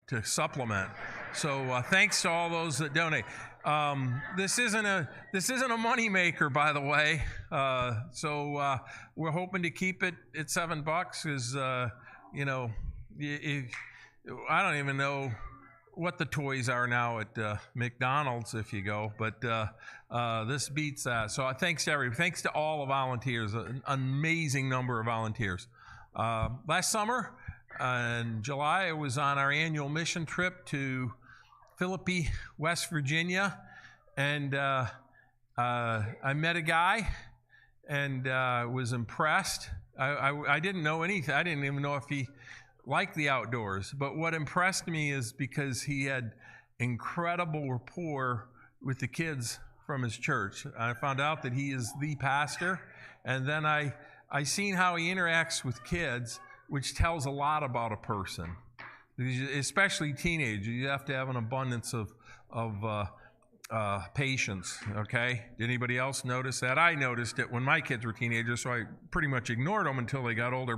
to supplement. So thanks to all those that donate. This isn't a money maker, by the way. So we're hoping to keep it at $7. Because you know, I don't even know what the toys are now at McDonald's if you go, but this beats that. So thanks to all the volunteers, an amazing number of volunteers. Last summer in July, I was on our annual mission trip to Philippi, West Virginia, and I met a guy and was impressed. I didn't know anything. I didn't even know if he liked the outdoors. But what impressed me is because he had incredible rapport with the kids from his church. I found out that he is the pastor, and then I seen how he interacts with kids, which tells a lot about a person, especially teenagers. You have to have an abundance of patience. Okay, did anybody else notice that? I noticed it when my kids were teenagers, so I pretty much ignored them until they got older.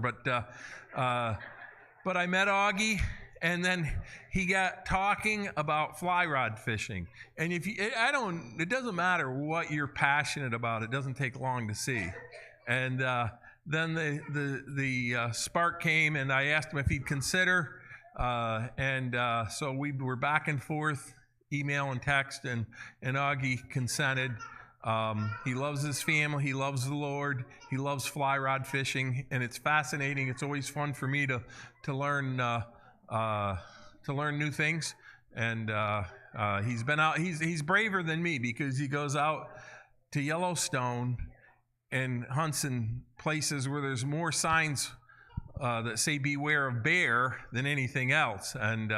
But I met Augie, and then he got talking about fly rod fishing. And it doesn't matter what you're passionate about. It doesn't take long to see. And then the spark came, and I asked him if he'd consider. So we were back and forth, email and text, and Augie consented. He loves his family. He loves the Lord. He loves fly rod fishing, and it's fascinating. It's always fun for me to learn new things. And he's been out. He's braver than me because he goes out to Yellowstone and hunts in places where there's more signs that say "Beware of bear" than anything else. And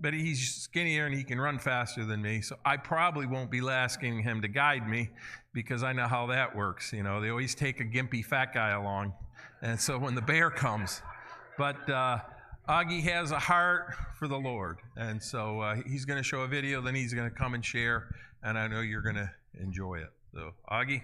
but he's skinnier and he can run faster than me, so I probably won't be asking him to guide me because I know how that works. You know, they always take a gimpy fat guy along, and so when the bear comes. But Augie has a heart for the Lord, and so he's going to show a video, then he's going to come and share, and I know you're going to enjoy it. So, Augie.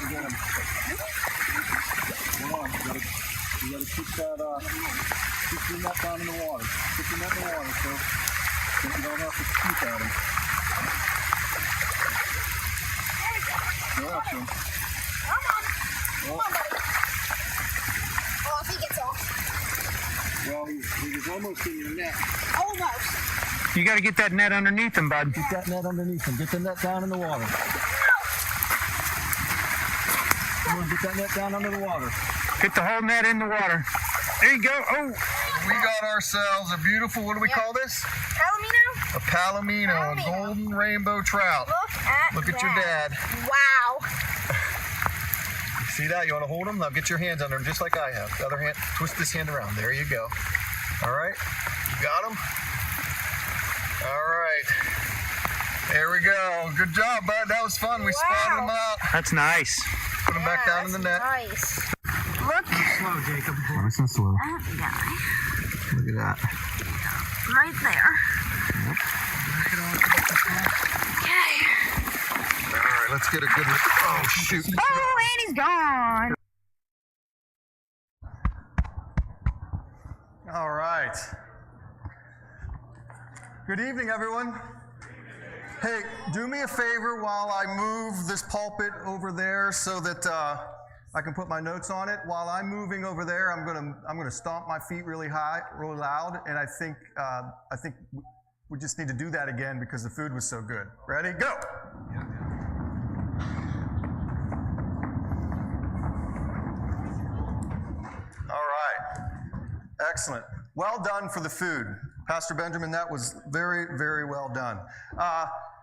and get him. Come on, you gotta keep that, keep your net down in the water. Keep your net in the water, so you don't have to scoop at him. Go after him. Come on. Come on, buddy. Oh, if he gets off. Well, he was almost in your net. Almost. You got to get that net underneath him, bud. Get that net underneath him. Get the net down in the water. Come on, get that net down under the water. Get the whole net in the water. There you go. Oh. We got ourselves a beautiful, what do we call this? Palomino? A palomino, a golden rainbow trout. Look at your dad. Wow. See that? You want to hold him? Now get your hands under him just like I have. The other hand, twist this hand around. There you go. All right. You got him? All right. There we go. Good job, bud. That was fun. We spotted him out. That's nice. Put him back down in the net. Nice. Look. Slow, Jacob. Nice and slow. That guy. Look at that. Right there. Yep. Okay. All right, let's get a good look. Oh, shoot. Oh, and he's gone. All right. Good evening, everyone. Hey, do me a favor while I move this pulpit over there so that I can put my notes on it. While I'm moving over there, I'm gonna stomp my feet really high, really loud, and I think we just need to do that again because the food was so good. Ready? Go. All right. Excellent. Well done for the food. Pastor Benjamin, that was very, very well done.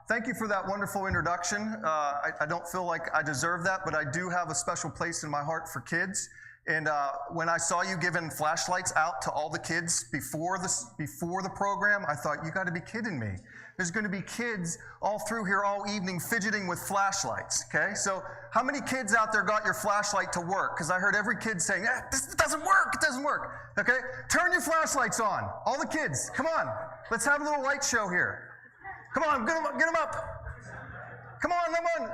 Thank you for that wonderful introduction. I don't feel like I deserve that, but I do have a special place in my heart for kids. And when I saw you giving flashlights out to all the kids before the program, I thought, you got to be kidding me. There's going to be kids all through here all evening fidgeting with flashlights, okay? So how many kids out there got your flashlight to work? Because I heard every kid saying, this doesn't work, it doesn't work, okay? Turn your flashlights on, all the kids, come on. Let's have a little light show here. Come on, get them up. Come on, come on.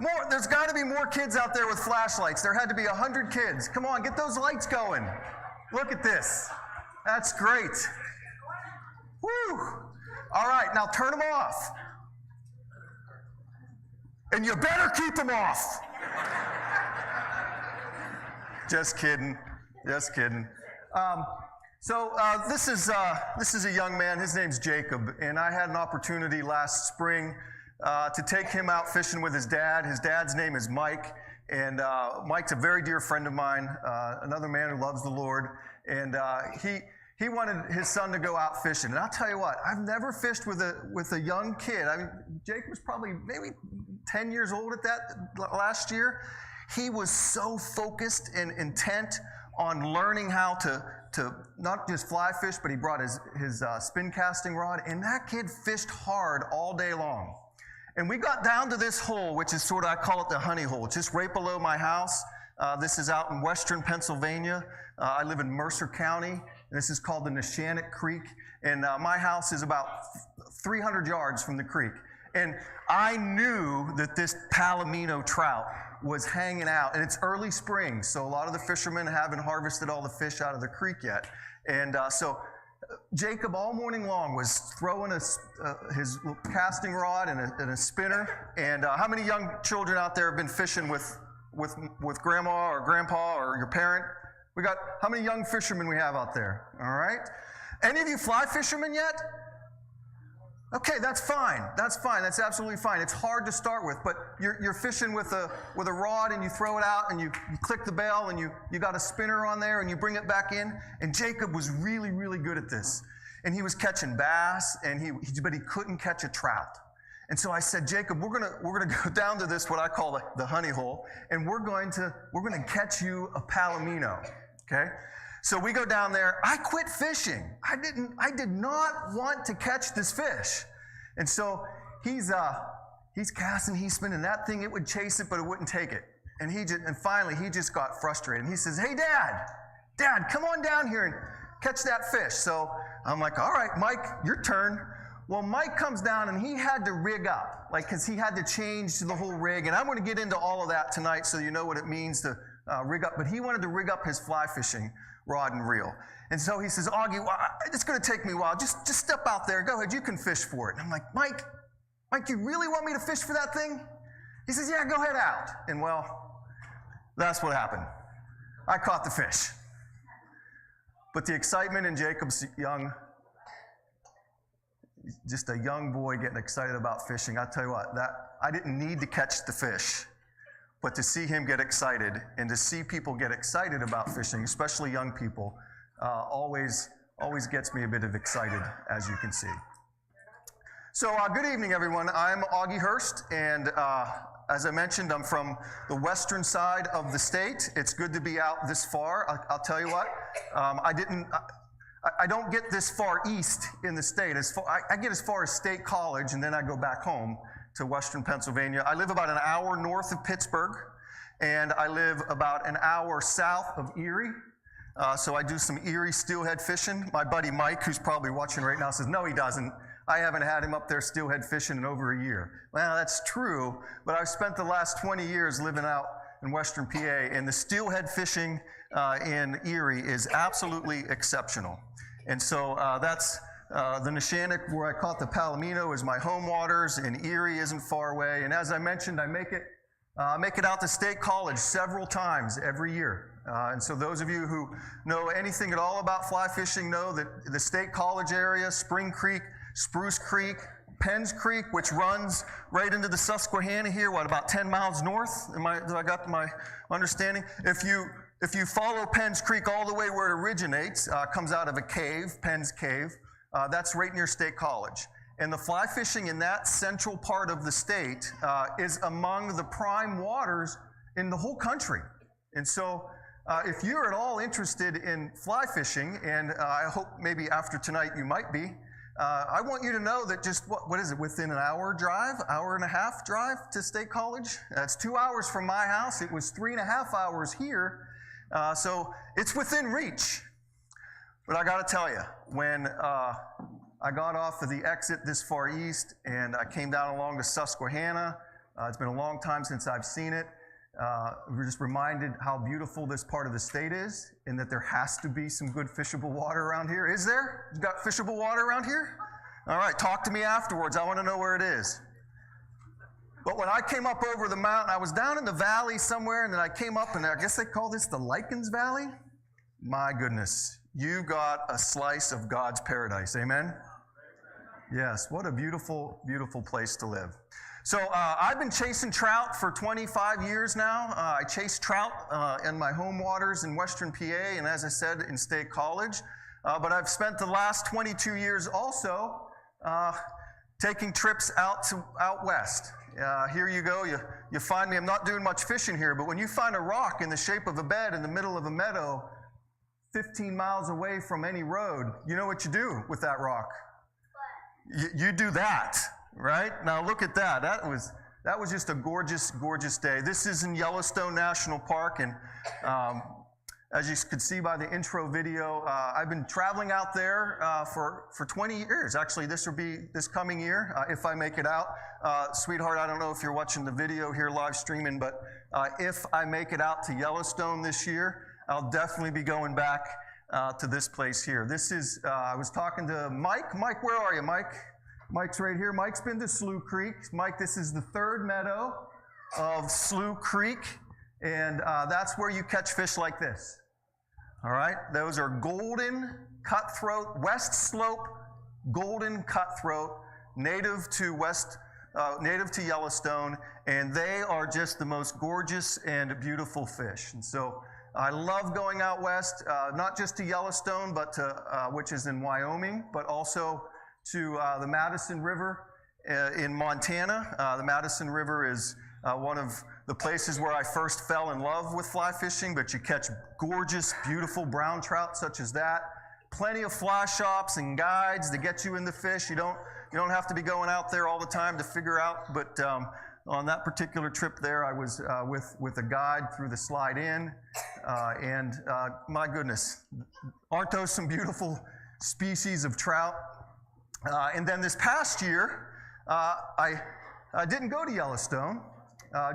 More. There's got to be more kids out there with flashlights. There had to be 100 kids. Come on, get those lights going. Look at this. That's great. Woo. All right, now turn them off. And you better keep them off. Just kidding. Just kidding. This is a young man. His name's Jacob, and I had an opportunity last spring to take him out fishing with his dad. His dad's name is Mike, and Mike's a very dear friend of mine, another man who loves the Lord, and he wanted his son to go out fishing. And I'll tell you what, I've never fished with a young kid. I mean, Jake was probably maybe 10 years old at that last year. He was so focused and intent on learning how to not just fly fish, but he brought his spin casting rod, and that kid fished hard all day long. And we got down to this hole, which is I call it the honey hole. It's just right below my house. This is out in western Pennsylvania. I live in Mercer County. This is called the Neshannock Creek. And my house is about 300 yards from the creek. And I knew that this palomino trout was hanging out. And it's early spring, so a lot of the fishermen haven't harvested all the fish out of the creek yet. And so Jacob all morning long was throwing his casting rod and a spinner. And how many young children out there have been fishing with grandma or grandpa or your parent? We got how many young fishermen we have out there? All right. Any of you fly fishermen yet? Okay, that's fine. That's fine. That's absolutely fine. It's hard to start with, but you're fishing with a rod and you throw it out and you click the bell and you got a spinner on there and you bring it back in. And Jacob was really, really good at this. And he was catching bass but he couldn't catch a trout. And so I said, Jacob, we're gonna go down to this what I call the honey hole, and we're gonna catch you a palomino. Okay? So we go down there. I quit fishing. I did not want to catch this fish. And so he's casting, he's spinning that thing. It would chase it, but it wouldn't take it. And finally he just got frustrated. And he says, hey, Dad, come on down here and catch that fish. So I'm like, all right, Mike, your turn. Well, Mike comes down and he had to rig up, because he had to change the whole rig. And I'm going to get into all of that tonight so you know what it means to rig up. But he wanted to rig up his fly fishing rod and reel. And so he says, Augie, well, it's going to take me a while. Just step out there. Go ahead. You can fish for it. And I'm like, Mike, you really want me to fish for that thing? He says, yeah, go ahead out. And well, that's what happened. I caught the fish. But the excitement in Jacob's just a young boy getting excited about fishing, I'll tell you what, that I didn't need to catch the fish. But to see him get excited and to see people get excited about fishing, especially young people, always gets me a bit of excited, as you can see. So good evening, everyone. I'm Augie Hurst, and as I mentioned, I'm from the western side of the state. It's good to be out this far. I'll tell you what, I don't get this far east in the state. I get as far as State College, and then I go back home to western Pennsylvania. I live about an hour north of Pittsburgh, and I live about an hour south of Erie. So I do some Erie steelhead fishing. My buddy Mike, who's probably watching right now, says, no, he doesn't. I haven't had him up there steelhead fishing in over a year. Well, that's true, but I've spent the last 20 years living out in western PA, and the steelhead fishing in Erie is absolutely exceptional. And so that's the Neshannock, where I caught the Palomino, is my home waters, and Erie isn't far away. And as I mentioned, I make it out to State College several times every year. And so those of you who know anything at all about fly fishing know that the State College area, Spring Creek, Spruce Creek, Penns Creek, which runs right into the Susquehanna here, about 10 miles north? Do I got my understanding? If you follow Penns Creek all the way where it originates, comes out of a cave, Penns Cave, that's right near State College. And the fly fishing in that central part of the state is among the prime waters in the whole country. And so if you're at all interested in fly fishing, and I hope maybe after tonight you might be, I want you to know that just, what is it, within an hour and a half drive to State College? That's 2 hours from my house. It was 3.5 hours here. So it's within reach. But I got to tell you, when I got off of the exit this far east and I came down along the Susquehanna, it's been a long time since I've seen it. We're just reminded how beautiful this part of the state is, and that there has to be some good fishable water around here. Is there? You got fishable water around here? All right, talk to me afterwards. I want to know where it is. But when I came up over the mountain, I was down in the valley somewhere, and then I came up, and I guess they call this the Lichens Valley. My goodness, you got a slice of God's paradise. Amen? Yes, what a beautiful, beautiful place to live. So I've been chasing trout for 25 years now. I chase trout in my home waters in western PA, and as I said, in State College. But I've spent the last 22 years also taking trips out west. Here you go. You find me. I'm not doing much fishing here, but when you find a rock in the shape of a bed in the middle of a meadow, 15 miles away from any road, you know what you do with that rock? You do that. Right? Now look at that. That was just a gorgeous, gorgeous day. This is in Yellowstone National Park, and as you could see by the intro video, I've been traveling out there for 20 years. Actually, this will be this coming year if I make it out. Sweetheart, I don't know if you're watching the video here live streaming, but if I make it out to Yellowstone this year, I'll definitely be going back to this place here. This is, I was talking to Mike. Mike, where are you, Mike? Mike's right here. Mike's been to Slough Creek. Mike, this is the third meadow of Slough Creek, and that's where you catch fish like this. All right? Those are golden cutthroat, West Slope golden cutthroat, native to Yellowstone, and they are just the most gorgeous and beautiful fish. And so I love going out west, not just to Yellowstone, but to which is in Wyoming, but also to the Madison River in Montana. The Madison River is one of the places where I first fell in love with fly fishing, but you catch gorgeous, beautiful brown trout such as that. Plenty of fly shops and guides to get you in the fish. You don't have to be going out there all the time to figure out, but on that particular trip there, I was with a guide through the Slide In, and my goodness, aren't those some beautiful species of trout? And then this past year, I didn't go to Yellowstone,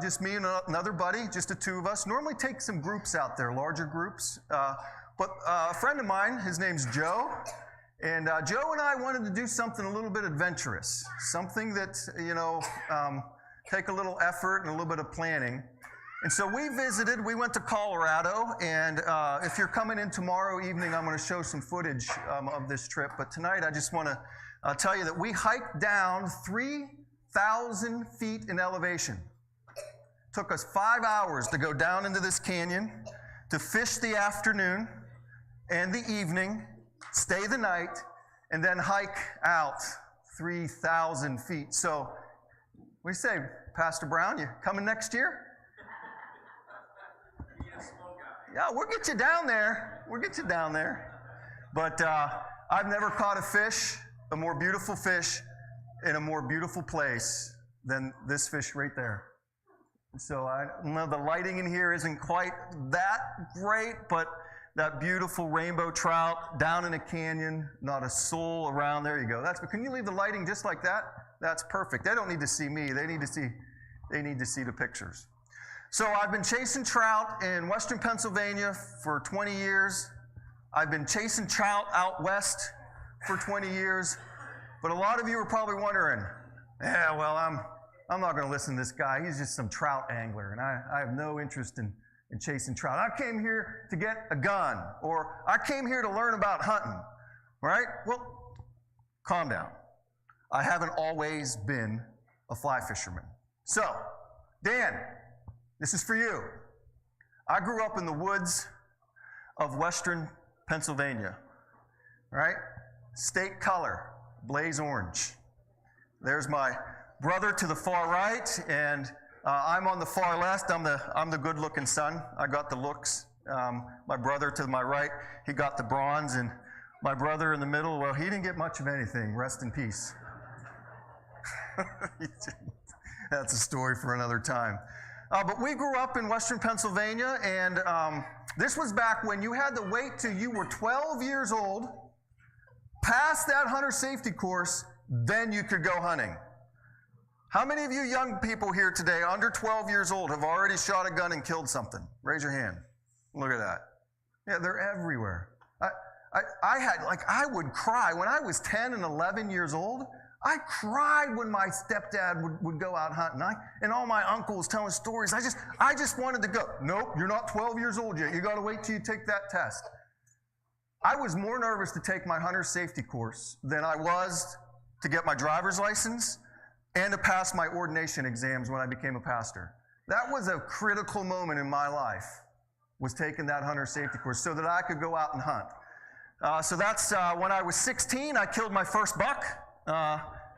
just me and another buddy, just the two of us. Normally take some groups out there, larger groups. But a friend of mine, his name's Joe, and Joe and I wanted to do something a little bit adventurous, something that, take a little effort and a little bit of planning. And so we went to Colorado, and if you're coming in tomorrow evening, I'm going to show some footage of this trip. But tonight, I just want to tell you that we hiked down 3,000 feet in elevation. Took us 5 hours to go down into this canyon, to fish the afternoon and the evening, stay the night, and then hike out 3,000 feet. So, what do you say, Pastor Brown? You coming next year? Yeah, we'll get you down there. We'll get you down there. But I've never caught a fish, a more beautiful fish, in a more beautiful place than this fish right there. So I know the lighting in here isn't quite that great, but that beautiful rainbow trout down in a canyon, not a soul around. There you go. Can you leave the lighting just like that? That's perfect. They don't need to see me. They need to see the pictures. So I've been chasing trout in western Pennsylvania for 20 years. I've been chasing trout out west for 20 years. But a lot of you are probably wondering, yeah, well, I'm not going to listen to this guy. He's just some trout angler, and I have no interest in chasing trout. I came here to get a gun, or I came here to learn about hunting, right? Well, calm down. I haven't always been a fly fisherman. So, Dan, this is for you. I grew up in the woods of western Pennsylvania, right? State color, blaze orange. There's my brother to the far right, and I'm on the far left. I'm the good-looking son. I got the looks. My brother to my right, he got the bronze, and my brother in the middle, well, he didn't get much of anything. Rest in peace. That's a story for another time. But we grew up in western Pennsylvania, and this was back when you had to wait till you were 12 years old, pass that hunter safety course, then you could go hunting. How many of you young people here today, under 12 years old, have already shot a gun and killed something? Raise your hand. Look at that. Yeah, they're everywhere. I would cry. When I was 10 and 11 years old, I cried when my stepdad would go out hunting. And all my uncles telling stories. I just wanted to go. Nope, you're not 12 years old yet. You got to wait till you take that test. I was more nervous to take my hunter safety course than I was to get my driver's license and to pass my ordination exams when I became a pastor. That was a critical moment in my life, was taking that hunter safety course so that I could go out and hunt. So that's when I was 16, I killed my first buck.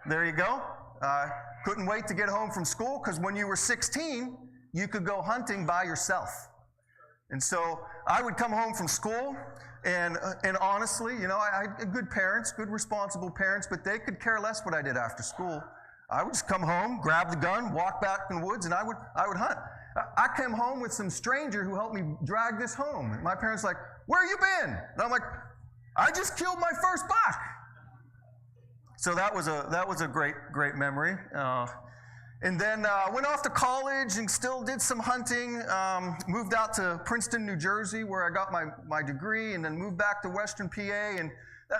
There you go. Couldn't wait to get home from school because when you were 16, you could go hunting by yourself. And so I would come home from school, and honestly, you know, I had good parents, good responsible parents, but they could care less what I did after school. I would just come home, grab the gun, walk back in the woods, and I would hunt. I came home with some stranger who helped me drag this home. And my parents were like, "Where you been?" And I'm like, "I just killed my first buck." So that was a great memory. And then went off to college and still did some hunting. Moved out to Princeton, New Jersey, where I got my degree, and then moved back to Western PA. And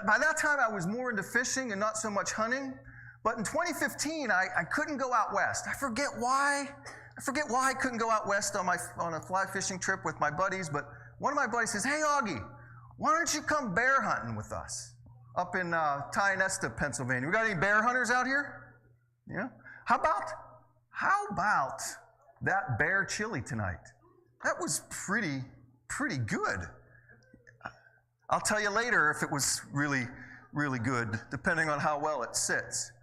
by that time, I was more into fishing and not so much hunting. But in 2015, I couldn't go out west. I forget why I couldn't go out west on a fly fishing trip with my buddies. But one of my buddies says, "Hey, Augie, why don't you come bear hunting with us up in Tionesta, Pennsylvania? We got any bear hunters out here? Yeah. How about that bear chili tonight? That was pretty good. I'll tell you later if it was really, really good, depending on how well it sits."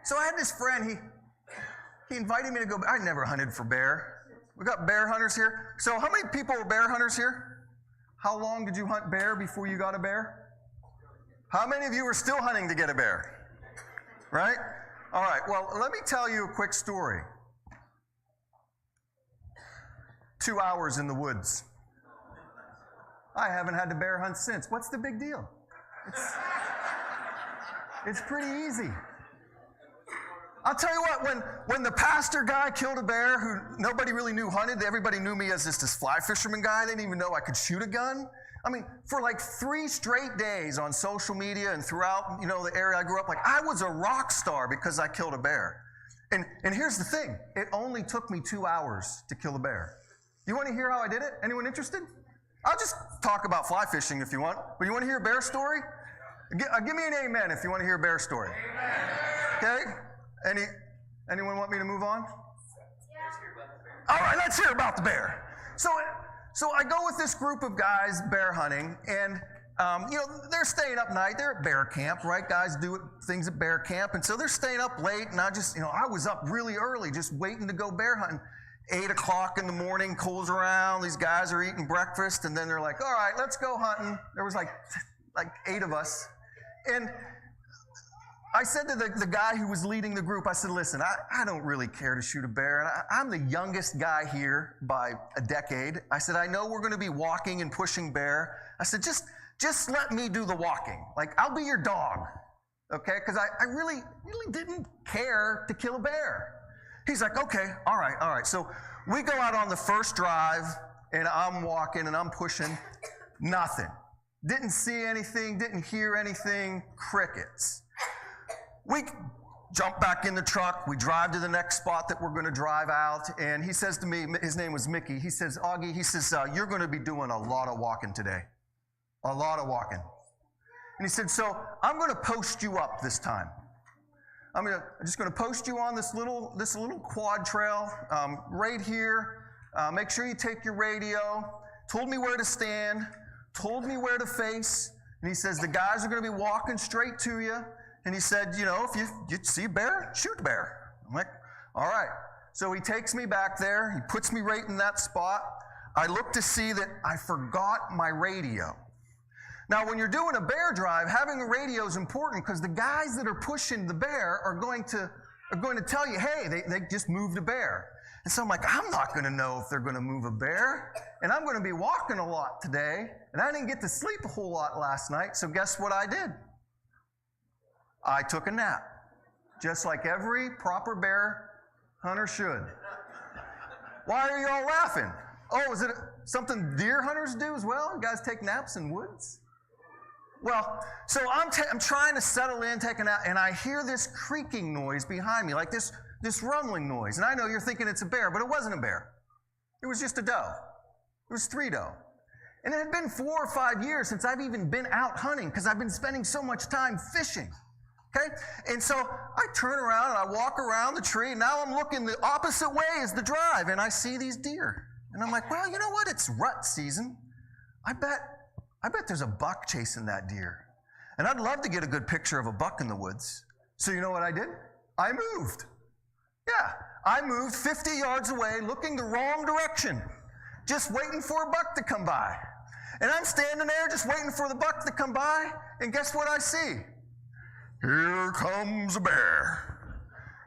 So I had this friend, he invited me to go. I never hunted for bear. We got bear hunters here. So how many people were bear hunters here? How long did you hunt bear before you got a bear? How many of you are still hunting to get a bear? Right? All right, well, let me tell you a quick story. 2 hours in the woods. I haven't had to bear hunt since. What's the big deal? It's pretty easy. I'll tell you what, when the pastor guy killed a bear who nobody really knew hunted, everybody knew me as just this fly fisherman guy. They didn't even know I could shoot a gun. I mean, for like 3 straight days on social media and throughout, you know, the area I grew up, like I was a rock star because I killed a bear. And here's the thing, it only took me 2 hours to kill a bear. You want to hear how I did it? Anyone interested? I'll just talk about fly fishing if you want, but you want to hear a bear story? Give me an amen if you want to hear a bear story. Okay? Anyone want me to move on? Yeah. All right, let's hear about the bear. So I go with this group of guys bear hunting, and they're staying up night. They're at bear camp, right? Guys do things at bear camp. And so they're staying up late. And I was up really early just waiting to go bear hunting. 8 o'clock in the morning, cool's around. These guys are eating breakfast. And then they're like, all right, let's go hunting. There was like 8 of us. And I said to the guy who was leading the group, I said, listen, I don't really care to shoot a bear. And I'm the youngest guy here by a decade. I said, I know we're going to be walking and pushing bear. I said, just let me do the walking. Like, I'll be your dog, okay? Because I really didn't care to kill a bear. He's like, okay, all right. So we go out on the first drive, and I'm walking, and I'm pushing. Nothing. Didn't see anything, didn't hear anything, crickets. We jump back in the truck. We drive to the next spot that we're going to drive out, and he says to me, his name was Mickey, he says, Augie, you're going to be doing a lot of walking today. A lot of walking. And he said, so I'm going to post you up this time. I'm just going to post you on this little quad trail right here. Make sure you take your radio. Told me where to stand. Told me where to face. And he says, the guys are going to be walking straight to you. And he said, if you see a bear, shoot a bear. I'm like, all right. So he takes me back there. He puts me right in that spot. I look to see that I forgot my radio. Now, when you're doing a bear drive, having a radio is important because the guys that are pushing the bear are going to tell you, hey, they just moved a bear. And so I'm like, I'm not going to know if they're going to move a bear. And I'm going to be walking a lot today. And I didn't get to sleep a whole lot last night. So guess what I did? I took a nap. Just like every proper bear hunter should. Why are you all laughing? Oh, is it something deer hunters do as well? You guys take naps in woods? Well, so I'm trying to settle in, take a nap, and I hear this creaking noise behind me, like this rumbling noise. And I know you're thinking it's a bear, but it wasn't a bear. It was just a doe. It was 3 doe. And it had been 4 or 5 years since I've even been out hunting because I've been spending so much time fishing. Okay? And so I turn around and I walk around the tree, and now I'm looking the opposite way as the drive, and I see these deer. And I'm like, well, you know what? It's rut season. I bet there's a buck chasing that deer. And I'd love to get a good picture of a buck in the woods. So you know what I did? I moved. Yeah, I moved 50 yards away, looking the wrong direction, just waiting for a buck to come by. And I'm standing there just waiting for the buck to come by, and guess what I see? Here comes a bear.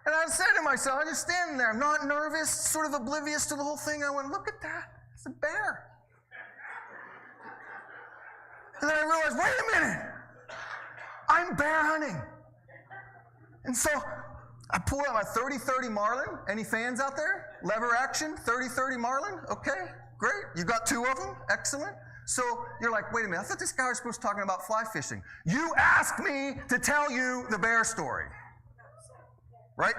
And I said to myself, I'm just standing there, I'm not nervous, sort of oblivious to the whole thing. I went, look at that, it's a bear. And then I realized, wait a minute, I'm bear hunting. And so I pull out my 30-30 Marlin. Any fans out there? Lever action, 30-30 Marlin. Okay, great. You got 2 of them. Excellent. So you're like, wait a minute, I thought this guy was supposed to be talking about fly fishing. You asked me to tell you the bear story. Right?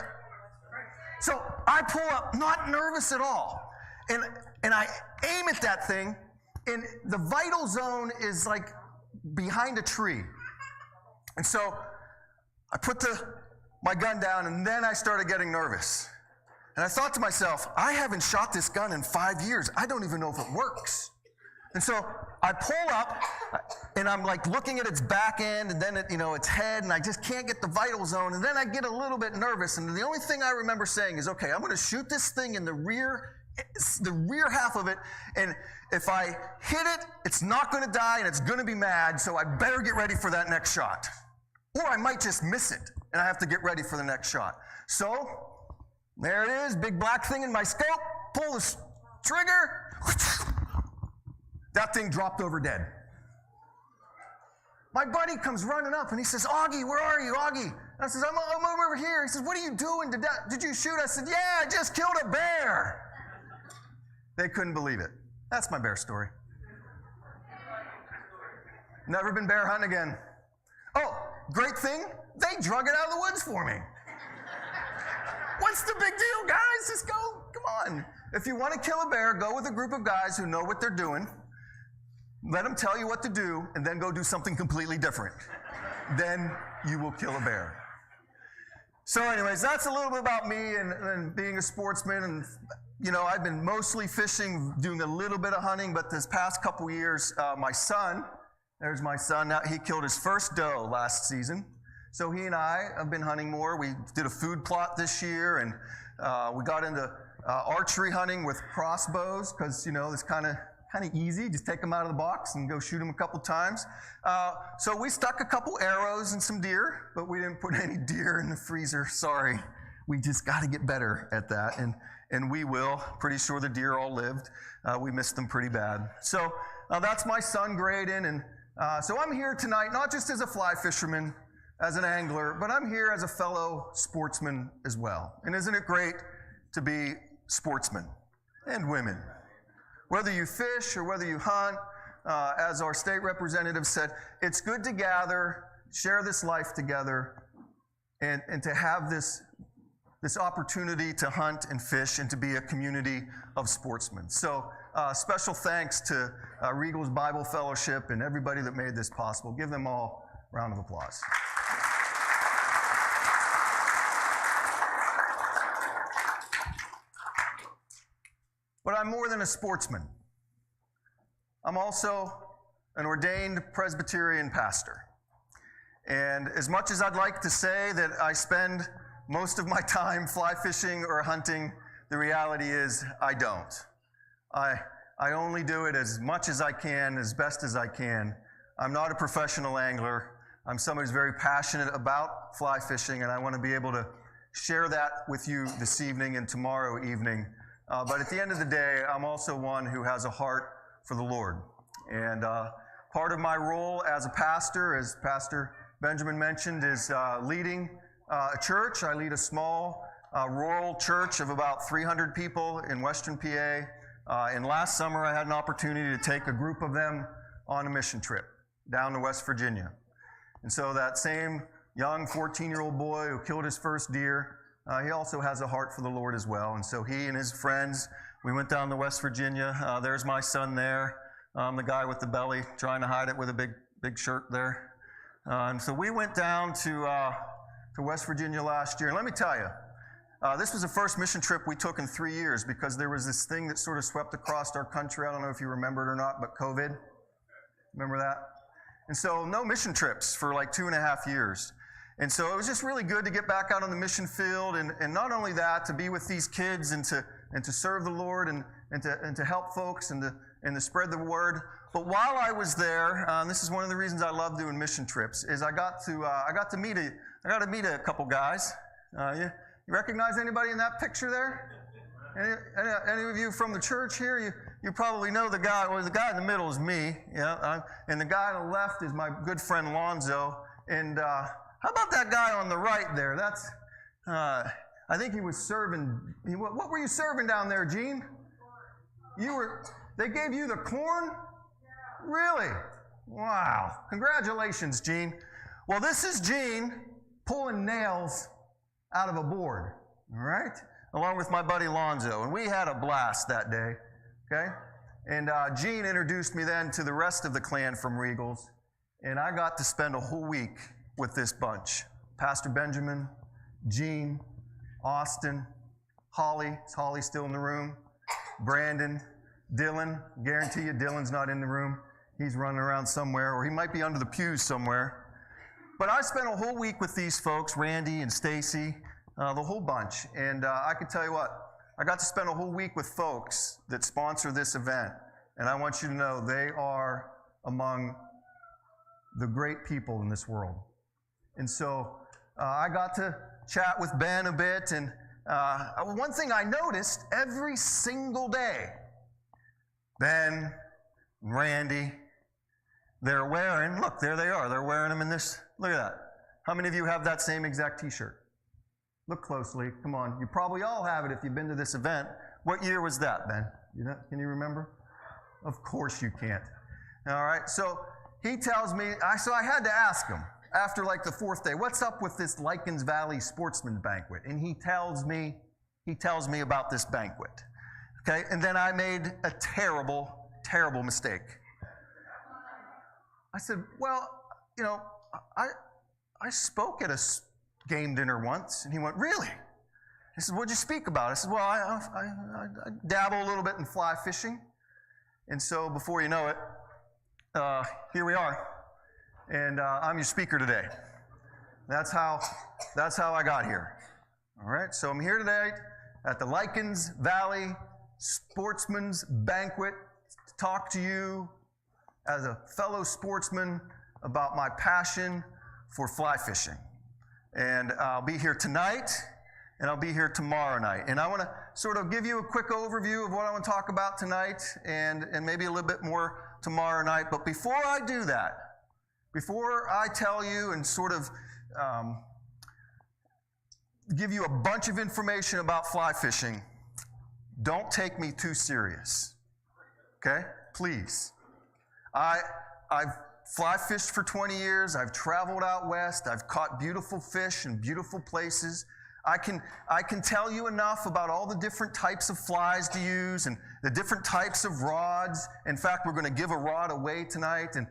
So I pull up, not nervous at all. And I aim at that thing, and the vital zone is like behind a tree. And so I put my gun down, and then I started getting nervous. And I thought to myself, I haven't shot this gun in 5 years. I don't even know if it works. And so I pull up, and I'm like looking at its back end, and then its head, and I just can't get the vital zone. And then I get a little bit nervous, and the only thing I remember saying is, okay, I'm going to shoot this thing in the rear half of it, and if I hit it, it's not going to die, and it's going to be mad, so I better get ready for that next shot. Or I might just miss it, and I have to get ready for the next shot. So there it is, big black thing in my scope, pull the trigger, that thing dropped over dead. My buddy comes running up and he says, Augie, where are you, Augie? And I says, I'm over here. He says, what are you doing? Did you shoot? I said, yeah, I just killed a bear. They couldn't believe it. That's my bear story. Never been bear hunting again. Oh, great thing, they drug it out of the woods for me. What's the big deal, guys? Just go, come on. If you want to kill a bear, go with a group of guys who know what they're doing. Let them tell you what to do, and then go do something completely different. Then you will kill a bear. So anyways, that's a little bit about me and being a sportsman. And I've been mostly fishing, doing a little bit of hunting, but this past couple years, my son There's my son. Now, he killed his first doe last season. So he and I have been hunting more. We did a food plot this year, and we got into archery hunting with crossbows because, it's kind of easy. Just take them out of the box and go shoot them a couple times. So we stuck a couple arrows and some deer, but we didn't put any deer in the freezer. Sorry. We just got to get better at that, and we will. Pretty sure the deer all lived. We missed them pretty bad. So that's my son, Graydon, and so I'm here tonight, not just as a fly fisherman, as an angler, but I'm here as a fellow sportsman as well. And isn't it great to be sportsmen and women? Whether you fish or whether you hunt, as our state representative said, it's good to gather, share this life together, and to have this opportunity to hunt and fish and to be a community of sportsmen. So special thanks to Reigles Bible Fellowship and everybody that made this possible. Give them all a round of applause. But I'm more than a sportsman. I'm also an ordained Presbyterian pastor. And as much as I'd like to say that I spend most of my time fly fishing or hunting, the reality is I don't. I only do it as much as I can, as best as I can. I'm not a professional angler. I'm somebody who's very passionate about fly fishing, and I want to be able to share that with you this evening and tomorrow evening. But at the end of the day, I'm also one who has a heart for the Lord. And part of my role as a pastor, as Pastor Benjamin mentioned, is leading a church. I lead a small rural church of about 300 people in Western PA. And last summer, I had an opportunity to take a group of them on a mission trip down to West Virginia. And so that same young 14-year-old boy who killed his first deer, he also has a heart for the Lord as well. And so he and his friends, we went down to West Virginia. There's my son there, the guy with the belly, trying to hide it with a big shirt there. And so we went down to West Virginia last year. And let me tell you, this was the first mission trip we took in 3 years because there was this thing that sort of swept across our country. I don't know if you remember it or not, but COVID. Remember that? And so no mission trips for like 2.5 years. And so it was just really good to get back out on the mission field, and not only that, to be with these kids and to serve the Lord and to help folks and to spread the word. But while I was there, this is one of the reasons I love doing mission trips, is I got to meet a couple guys. You recognize anybody in that picture there? Any of you from the church here? You probably know the guy. Well, the guy in the middle is me, and the guy on the left is my good friend Lonzo. And how about that guy on the right there? That's, I think he was serving. What were you serving down there, Gene? They gave you the corn? Really? Wow. Congratulations, Gene. Well, this is Gene pulling nails out of a board, all right? Along with my buddy Lonzo. And we had a blast that day, okay? And Gene introduced me then to the rest of the clan from Reigles. And I got to spend a whole week with this bunch. Pastor Benjamin, Gene, Austin, Holly. Is Holly still in the room? Brandon, Dylan. Guarantee you Dylan's not in the room. He's running around somewhere, or he might be under the pews somewhere. But I spent a whole week with these folks, Randy and Stacy, the whole bunch. And I can tell you what, I got to spend a whole week with folks that sponsor this event. And I want you to know they are among the great people in this world. And so I got to chat with Ben a bit. And one thing I noticed every single day, Ben, Randy, they're wearing, look, there they are. They're wearing them in this. Look at that. How many of you have that same exact t-shirt? Look closely. Come on. You probably all have it if you've been to this event. What year was that, Ben? Can you remember? Of course you can't. All right. So he tells me, so I had to ask him after like the fourth day, what's up with this Lycans Valley Sportsman Banquet? And he tells me about this banquet. Okay. And then I made a terrible, terrible mistake. I said, well, I spoke at a game dinner once. And he went, really? He said, what'd you speak about? I said, well, I dabble a little bit in fly fishing. And so before you know it, here we are. and I'm your speaker today. That's how I got here. All right, so I'm here today at the Lycans Valley Sportsman's Banquet to talk to you as a fellow sportsman about my passion for fly fishing. And I'll be here tonight, and I'll be here tomorrow night. And I want to sort of give you a quick overview of what I want to talk about tonight and maybe a little bit more tomorrow night. But before I do that, before I tell you and sort of give you a bunch of information about fly fishing, don't take me too serious, okay? Please. I've fly fished for 20 years. I've traveled out west. I've caught beautiful fish in beautiful places. I can tell you enough about all the different types of flies to use and the different types of rods. In fact, we're going to give a rod away tonight. And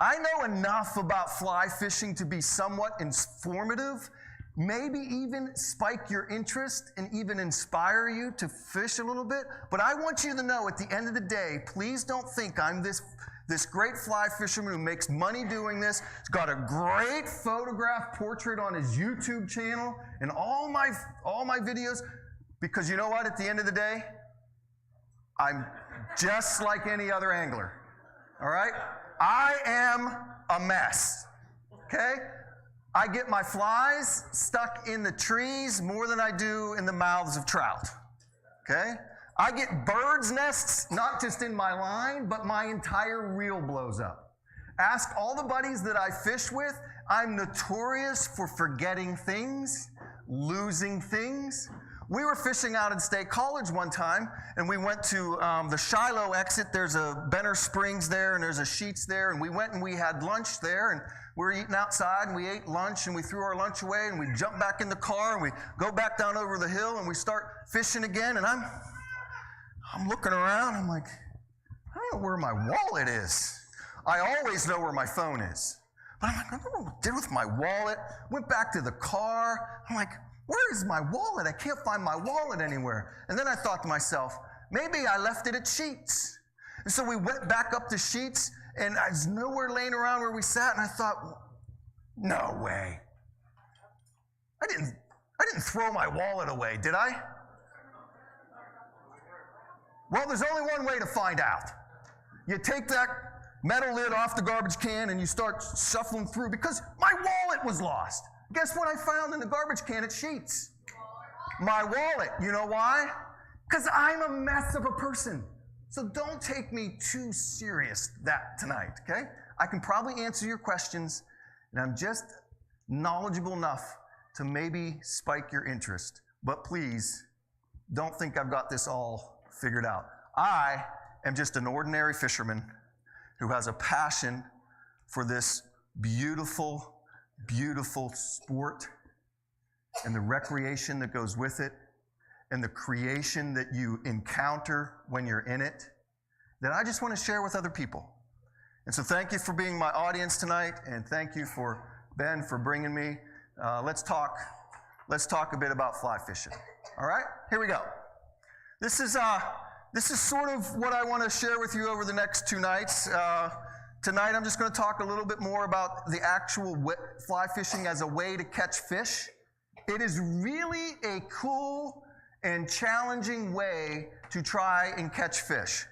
I know enough about fly fishing to be somewhat informative, maybe even spike your interest and even inspire you to fish a little bit. But I want you to know at the end of the day, please don't think I'm this great fly fisherman who makes money doing this. He's got a great photograph portrait on his YouTube channel and all my videos, because you know what? At the end of the day, I'm just like any other angler. All right? I am a mess. Okay? I get my flies stuck in the trees more than I do in the mouths of trout. Okay? I get birds' nests, not just in my line, but my entire reel blows up. Ask all the buddies that I fish with. I'm notorious for forgetting things, losing things. We were fishing out at State College one time, and we went to the Shiloh exit. There's a Benner Springs there, and there's a Sheets there, and we went and we had lunch there, and we were eating outside, and we ate lunch, and we threw our lunch away, and we jumped back in the car, and we go back down over the hill, and we start fishing again, and I'm looking around, I'm like, I don't know where my wallet is. I always know where my phone is. But I'm like, I don't know what I did with my wallet. Went back to the car. I'm like, where is my wallet? I can't find my wallet anywhere. And then I thought to myself, maybe I left it at Sheets. And so we went back up to Sheets, and I was nowhere laying around where we sat, and I thought, no way. I didn't throw my wallet away, did I? Well, there's only one way to find out. You take that metal lid off the garbage can and you start shuffling through, because my wallet was lost. Guess what I found in the garbage can at Sheets? My wallet. You know why? Because I'm a mess of a person. So don't take me too serious tonight, okay? I can probably answer your questions, and I'm just knowledgeable enough to maybe spike your interest. But please, don't think I've got this all figured out. I am just an ordinary fisherman who has a passion for this beautiful, beautiful sport and the recreation that goes with it and the creation that you encounter when you're in it, that I just want to share with other people. And so thank you for being my audience tonight, and thank you for Ben for bringing me. Let's talk a bit about fly fishing. All right, here we go. This is sort of what I want to share with you over the next 2 nights. Tonight I'm just going to talk a little bit more about the actual fly fishing as a way to catch fish. It is really a cool and challenging way to try and catch fish.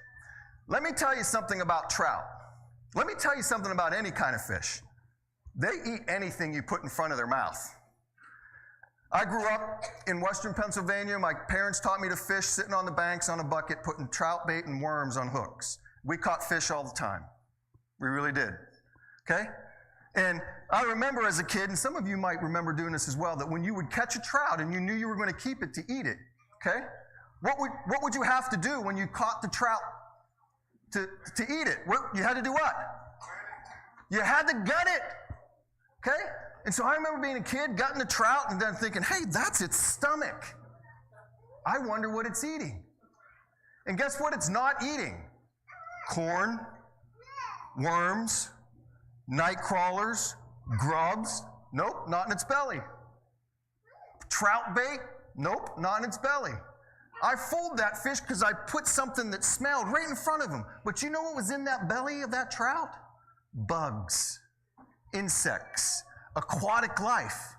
Let me tell you something about trout. Let me tell you something about any kind of fish. They eat anything you put in front of their mouth. I grew up in western Pennsylvania. My parents taught me to fish sitting on the banks on a bucket, putting trout bait and worms on hooks. We caught fish all the time. We really did. Okay? And I remember as a kid, and some of you might remember doing this as well, that when you would catch a trout and you knew you were going to keep it to eat it, okay? What would you have to do when you caught the trout to eat it? You had to do what? You had to gut it. Okay? And so I remember being a kid, gutting the trout, and then thinking, hey, that's its stomach. I wonder what it's eating. And guess what it's not eating? Corn, worms, night crawlers, grubs. Nope, not in its belly. Trout bait. Nope, not in its belly. I fooled that fish because I put something that smelled right in front of him. But you know what was in that belly of that trout? Bugs. insects, aquatic life.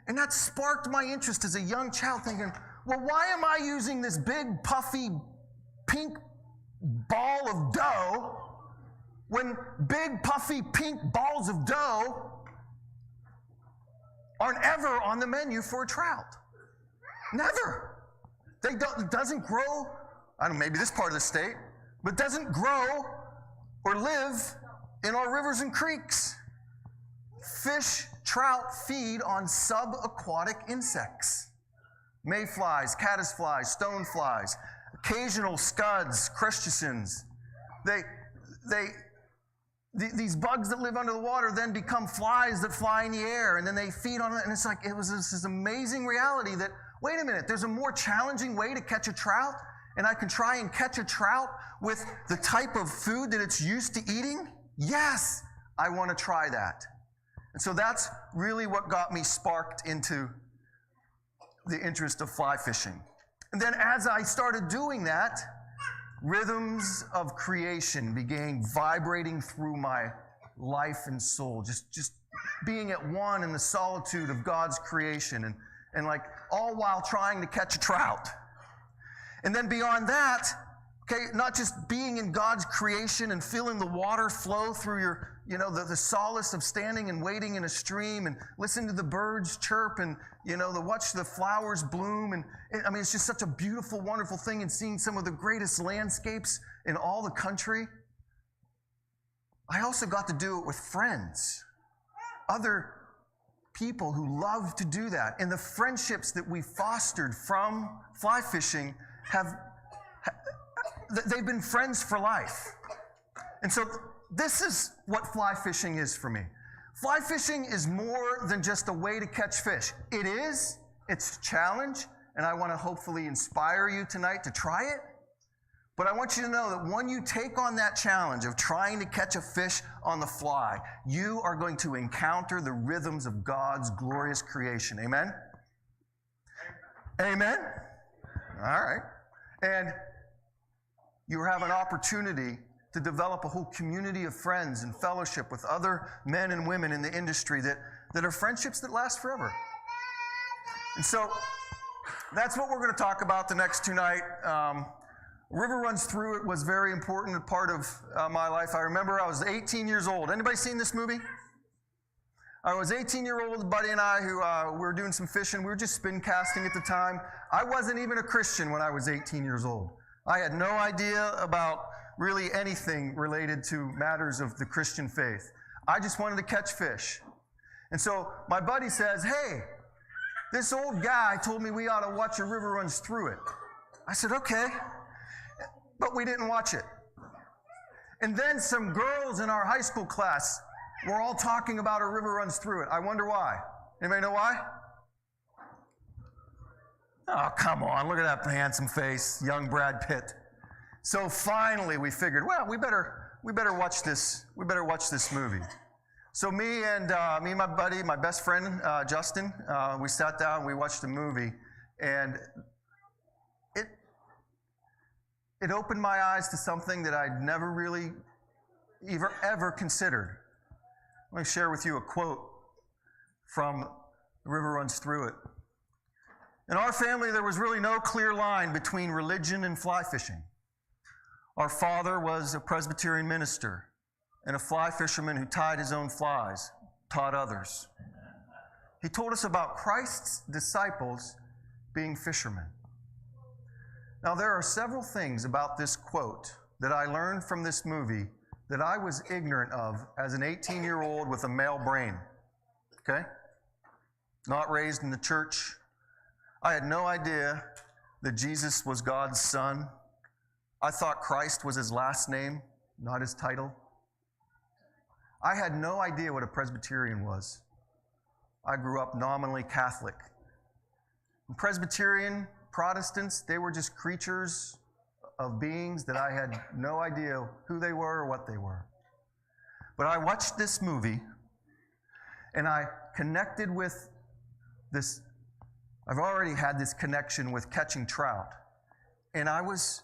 And that sparked my interest as a young child, thinking, well, why am I using this big, puffy, pink ball of dough when big, puffy, pink balls of dough aren't ever on the menu for a trout? Never. It doesn't grow, I don't know, maybe this part of the state, but doesn't grow or live in our rivers and creeks. Fish, trout feed on subaquatic insects. Mayflies, caddisflies, stoneflies, occasional scuds, crustaceans. These bugs that live under the water then become flies that fly in the air, and then they feed on it, and it's like, it was this amazing reality that, wait a minute, there's a more challenging way to catch a trout, and I can try and catch a trout with the type of food that it's used to eating? Yes, I want to try that. And so that's really what got me sparked into the interest of fly fishing. And then as I started doing that, rhythms of creation began vibrating through my life and soul, just being at one in the solitude of God's creation, and like all while trying to catch a trout. And then beyond that, okay, not just being in God's creation and feeling the water flow through your, the solace of standing and waiting in a stream and listening to the birds chirp and, watch the flowers bloom. And it's just such a beautiful, wonderful thing, and seeing some of the greatest landscapes in all the country. I also got to do it with friends, other people who love to do that. And the friendships that we fostered from fly fishing they've been friends for life. And so this is what fly fishing is for me. Fly fishing is more than just a way to catch fish. It is, it's a challenge, and I want to hopefully inspire you tonight to try it. But I want you to know that when you take on that challenge of trying to catch a fish on the fly, you are going to encounter the rhythms of God's glorious creation. Amen? Amen? All right. And you have an opportunity to develop a whole community of friends and fellowship with other men and women in the industry that are friendships that last forever. And so that's what we're going to talk about the next two nights. River Runs Through It was very important, a part of my life. I remember I was 18 years old. Anybody seen this movie? I was 18-year-old buddy and I who we were doing some fishing. We were just spin casting at the time. I wasn't even a Christian when I was 18 years old. I had no idea about really anything related to matters of the Christian faith. I just wanted to catch fish. And so my buddy says, hey, this old guy told me we ought to watch A River Runs Through It. I said, okay. But we didn't watch it. And then some girls in our high school class were all talking about A River Runs Through It. I wonder why. Anybody know why? Oh, come on. Look at that handsome face, young Brad Pitt. So finally we figured, well, we better watch this. We better watch this movie. So me and my buddy, my best friend, Justin, we sat down and we watched the movie, and it opened my eyes to something that I'd never really ever considered. Let me share with you a quote from The River Runs Through It. In our family, there was really no clear line between religion and fly fishing. Our father was a Presbyterian minister and a fly fisherman who tied his own flies, taught others. He told us about Christ's disciples being fishermen. Now, there are several things about this quote that I learned from this movie that I was ignorant of as an 18-year-old with a male brain. Okay? Not raised in the church. I had no idea that Jesus was God's son. I thought Christ was his last name, not his title. I had no idea what a Presbyterian was. I grew up nominally Catholic. And Presbyterian Protestants, they were just creatures of beings that I had no idea who they were or what they were. But I watched this movie, and I connected with this. I've already had this connection with catching trout. And I was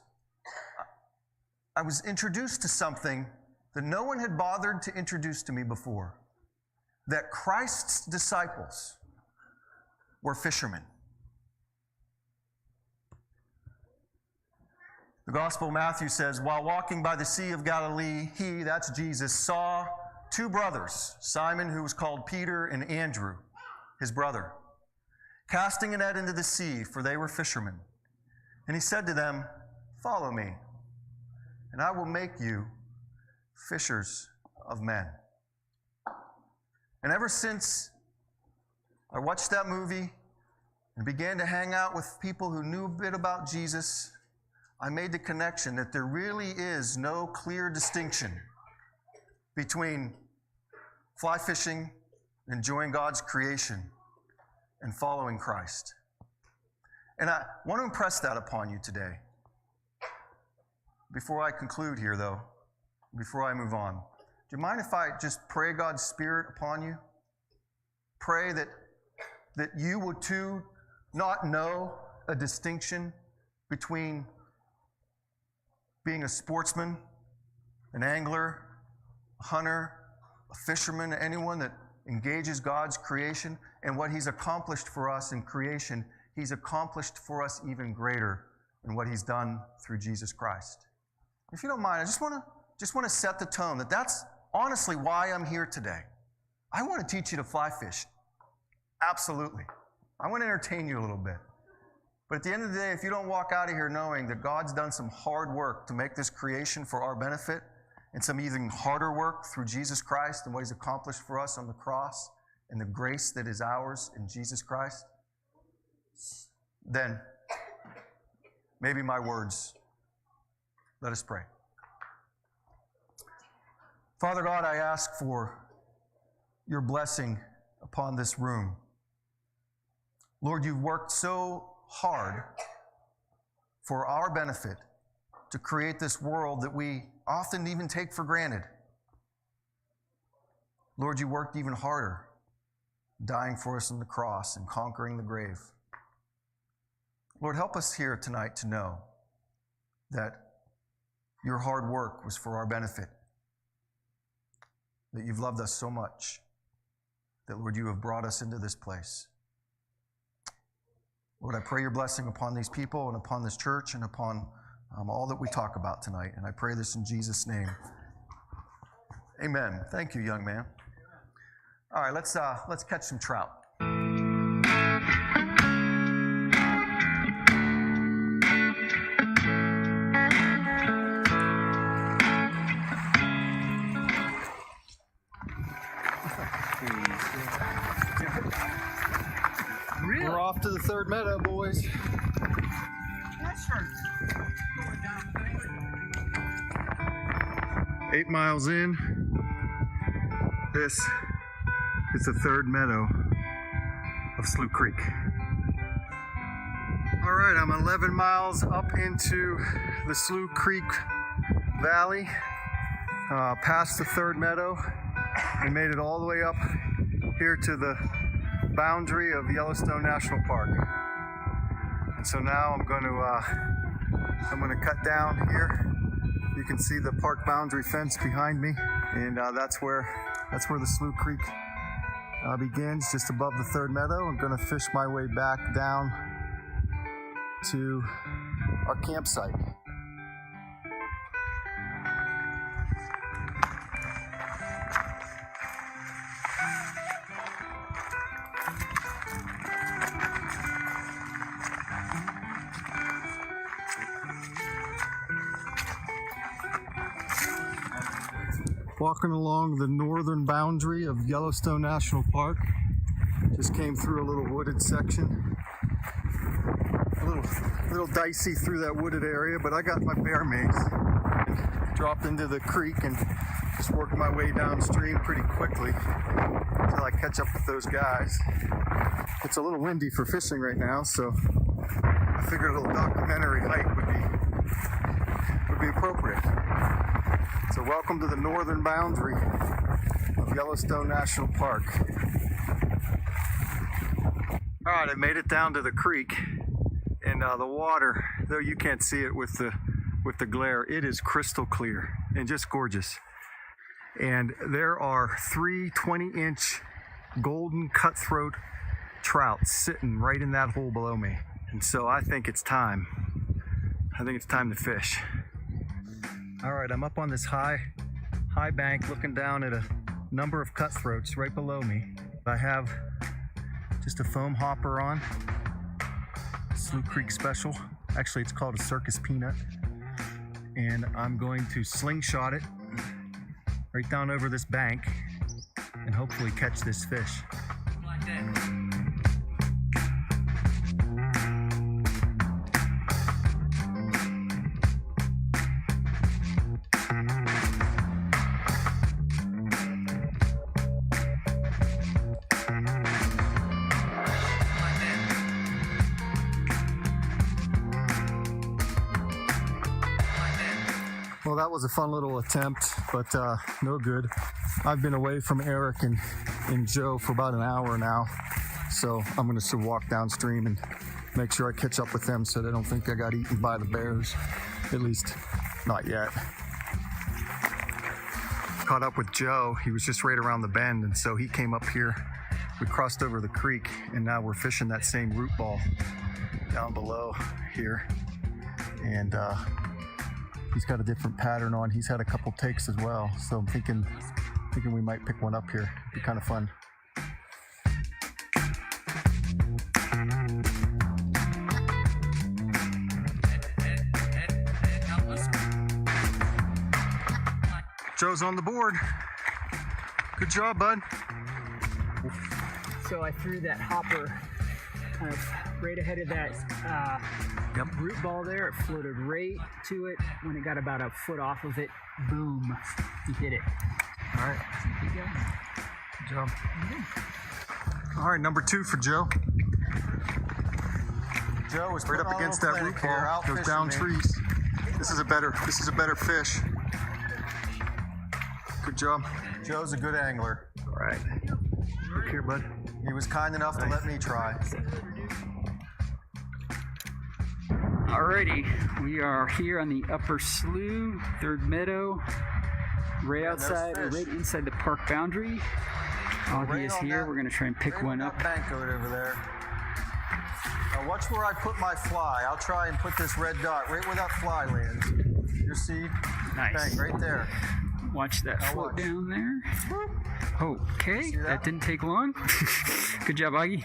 introduced to something that no one had bothered to introduce to me before. that Christ's disciples were fishermen. The Gospel of Matthew says, while walking by the Sea of Galilee, he, that's Jesus, saw two brothers, Simon, who was called Peter, and Andrew, his brother, casting a net into the sea, for they were fishermen. And he said to them, follow me, and I will make you fishers of men. And ever since I watched that movie and began to hang out with people who knew a bit about Jesus, I made the connection that there really is no clear distinction between fly fishing, enjoying God's creation, and following Christ. And I want to impress that upon you today. Before I conclude here, though, before I move on, do you mind if I just pray God's Spirit upon you? Pray that you would too not know a distinction between being a sportsman, an angler, a hunter, a fisherman, anyone that engages God's creation and what He's accomplished for us in creation. He's accomplished for us even greater in what He's done through Jesus Christ. If you don't mind, I just want to set the tone that that's honestly why I'm here today. I want to teach you to fly fish. Absolutely. I want to entertain you a little bit. But at the end of the day, if you don't walk out of here knowing that God's done some hard work to make this creation for our benefit, and some even harder work through Jesus Christ and what He's accomplished for us on the cross, and the grace that is ours in Jesus Christ, then maybe my words. Let us pray. Father God, I ask for your blessing upon this room. Lord, you've worked so hard for our benefit to create this world that we often even take for granted. Lord, you worked even harder, dying for us on the cross and conquering the grave. Lord, help us here tonight to know that your hard work was for our benefit, that you've loved us so much, that, Lord, you have brought us into this place. Lord, I pray your blessing upon these people and upon this church and upon all that we talk about tonight. And I pray this in Jesus' name. Amen. Thank you, young man. All right, let's catch some trout. 3rd meadow, boys. That's right. 8 miles in. This is the 3rd meadow of Slough Creek. All right, I'm 11 miles up into the Slough Creek Valley, past the 3rd meadow, and made it all the way up here to the boundary of Yellowstone National Park. And so now I'm going to cut down here. You can see the park boundary fence behind me, and that's where the Slough Creek begins, just above the 3rd meadow. I'm going to fish my way back down to our campsite. Walking along the northern boundary of Yellowstone National Park. Just came through a little wooded section. A little dicey through that wooded area, but I got my bear mace. Dropped into the creek and just worked my way downstream pretty quickly until I catch up with those guys. It's a little windy for fishing right now, so I figured a little documentary hike would be appropriate. So welcome to the northern boundary of Yellowstone National Park. All right, I made it down to the creek, and the water, though you can't see it with the glare, it is crystal clear and just gorgeous. And there are 3 20-inch golden cutthroat trout sitting right in that hole below me. And so I think it's time. I think it's time to fish. All right, I'm up on this high bank looking down at a number of cutthroats right below me. I have just a foam hopper on, Slough Creek Special. Actually, it's called a Circus Peanut. And I'm going to slingshot it right down over this bank and hopefully catch this fish. Well, that was a fun little attempt, but no good. I've been away from Eric and Joe for about an hour now, so I'm going to walk downstream and make sure I catch up with them so they don't think I got eaten by the bears. At least, not yet. Caught up with Joe. He was just right around the bend, and so he came up here. We crossed over the creek, and now we're fishing that same root ball down below here. And he's got a different pattern on. He's had a couple takes as well, so I'm thinking we might pick one up here. It'd be kind of fun. Joe's on the board. Good job, bud. So I threw that hopper kind of right ahead of that root ball there. It floated right to it. When it got about a foot off of it, boom, he hit it. All right. Good job. All right, number 2 for Joe. Joe was right up against that root ball. Goes down trees. This is a better fish. Good job. Joe's a good angler. All right. Look here, bud. He was kind enough to let me try. Alrighty, we are here on the upper slough, third meadow, right outside, right inside the park boundary. Augie is here. We're going to try and pick one up. Banquet over there. Now watch where I put my fly. I'll try and put this red dot right where that fly lands. You see? Nice. Bang, right there. Watch that float down there. Okay, that didn't take long. Good job, Augie.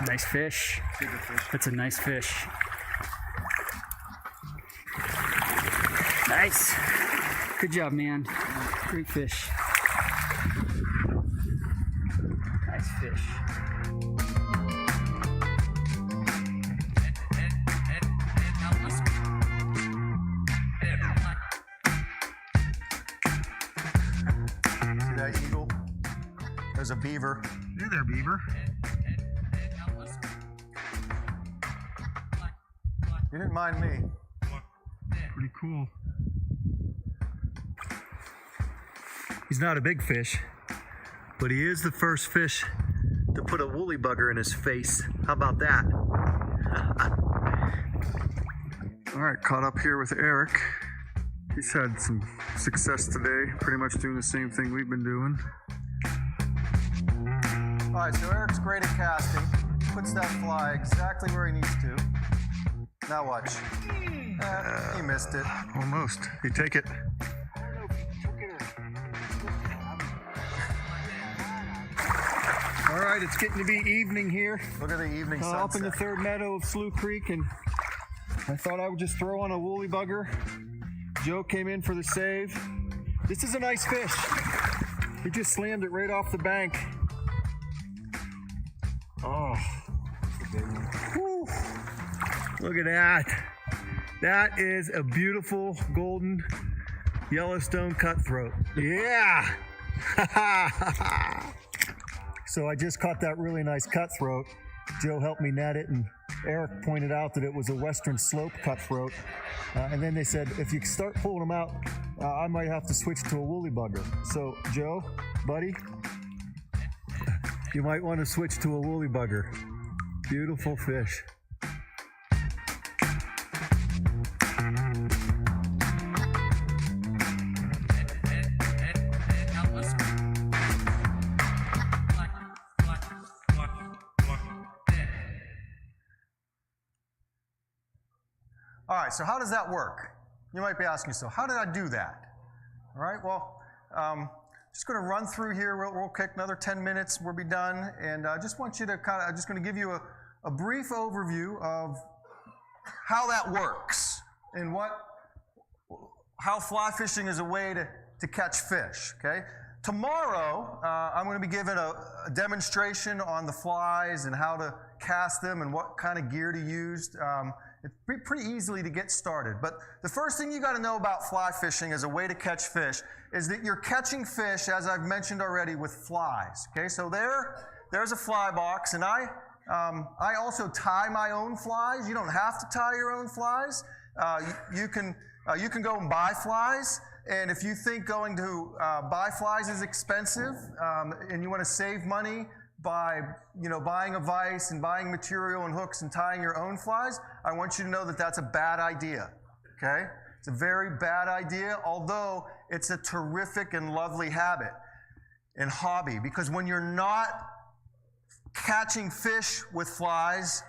Nice fish. That's a nice fish. Nice. Good job, man. Great fish. Nice fish. See that eagle? There's a beaver. Hey there, beaver. You didn't mind me. Pretty cool. He's not a big fish, but he is the first fish to put a woolly bugger in his face. How about that? All right, caught up here with Eric. He's had some success today, pretty much doing the same thing we've been doing. All right, so Eric's great at casting. Puts that fly exactly where he needs to. Now watch. He missed it. Almost. You take it. All right, it's getting to be evening here. Look at the evening sunset. Up in the third meadow of Slough Creek, and I thought I would just throw on a woolly bugger. Joe came in for the save. This is a nice fish. He just slammed it right off the bank. Oh. Whew. Look at that. That is a beautiful golden Yellowstone cutthroat. Yeah. So I just caught that really nice cutthroat. Joe helped me net it, and Eric pointed out that it was a western slope cutthroat. And then they said, if you start pulling them out, I might have to switch to a woolly bugger. So Joe, buddy, you might want to switch to a woolly bugger. Beautiful fish. All right, so how does that work? You might be asking yourself, how did I do that? All right, well, just going to run through here real quick, another 10 minutes, we'll be done. And I just want you to I'm just going to give you a brief overview of how that works and how fly fishing is a way to catch fish, okay? Tomorrow, I'm going to be giving a demonstration on the flies and how to cast them and what kind of gear to use. It's pretty easily to get started. But the first thing you got to know about fly fishing as a way to catch fish is that you're catching fish, as I've mentioned already, with flies. Okay, so there's a fly box, and I also tie my own flies. You don't have to tie your own flies. You can go and buy flies. And if you think going to buy flies is expensive, and you want to save money by buying a vise and buying material and hooks and tying your own flies, I want you to know that that's a bad idea. Okay? It's a very bad idea, although it's a terrific and lovely habit and hobby, because when you're not catching fish with flies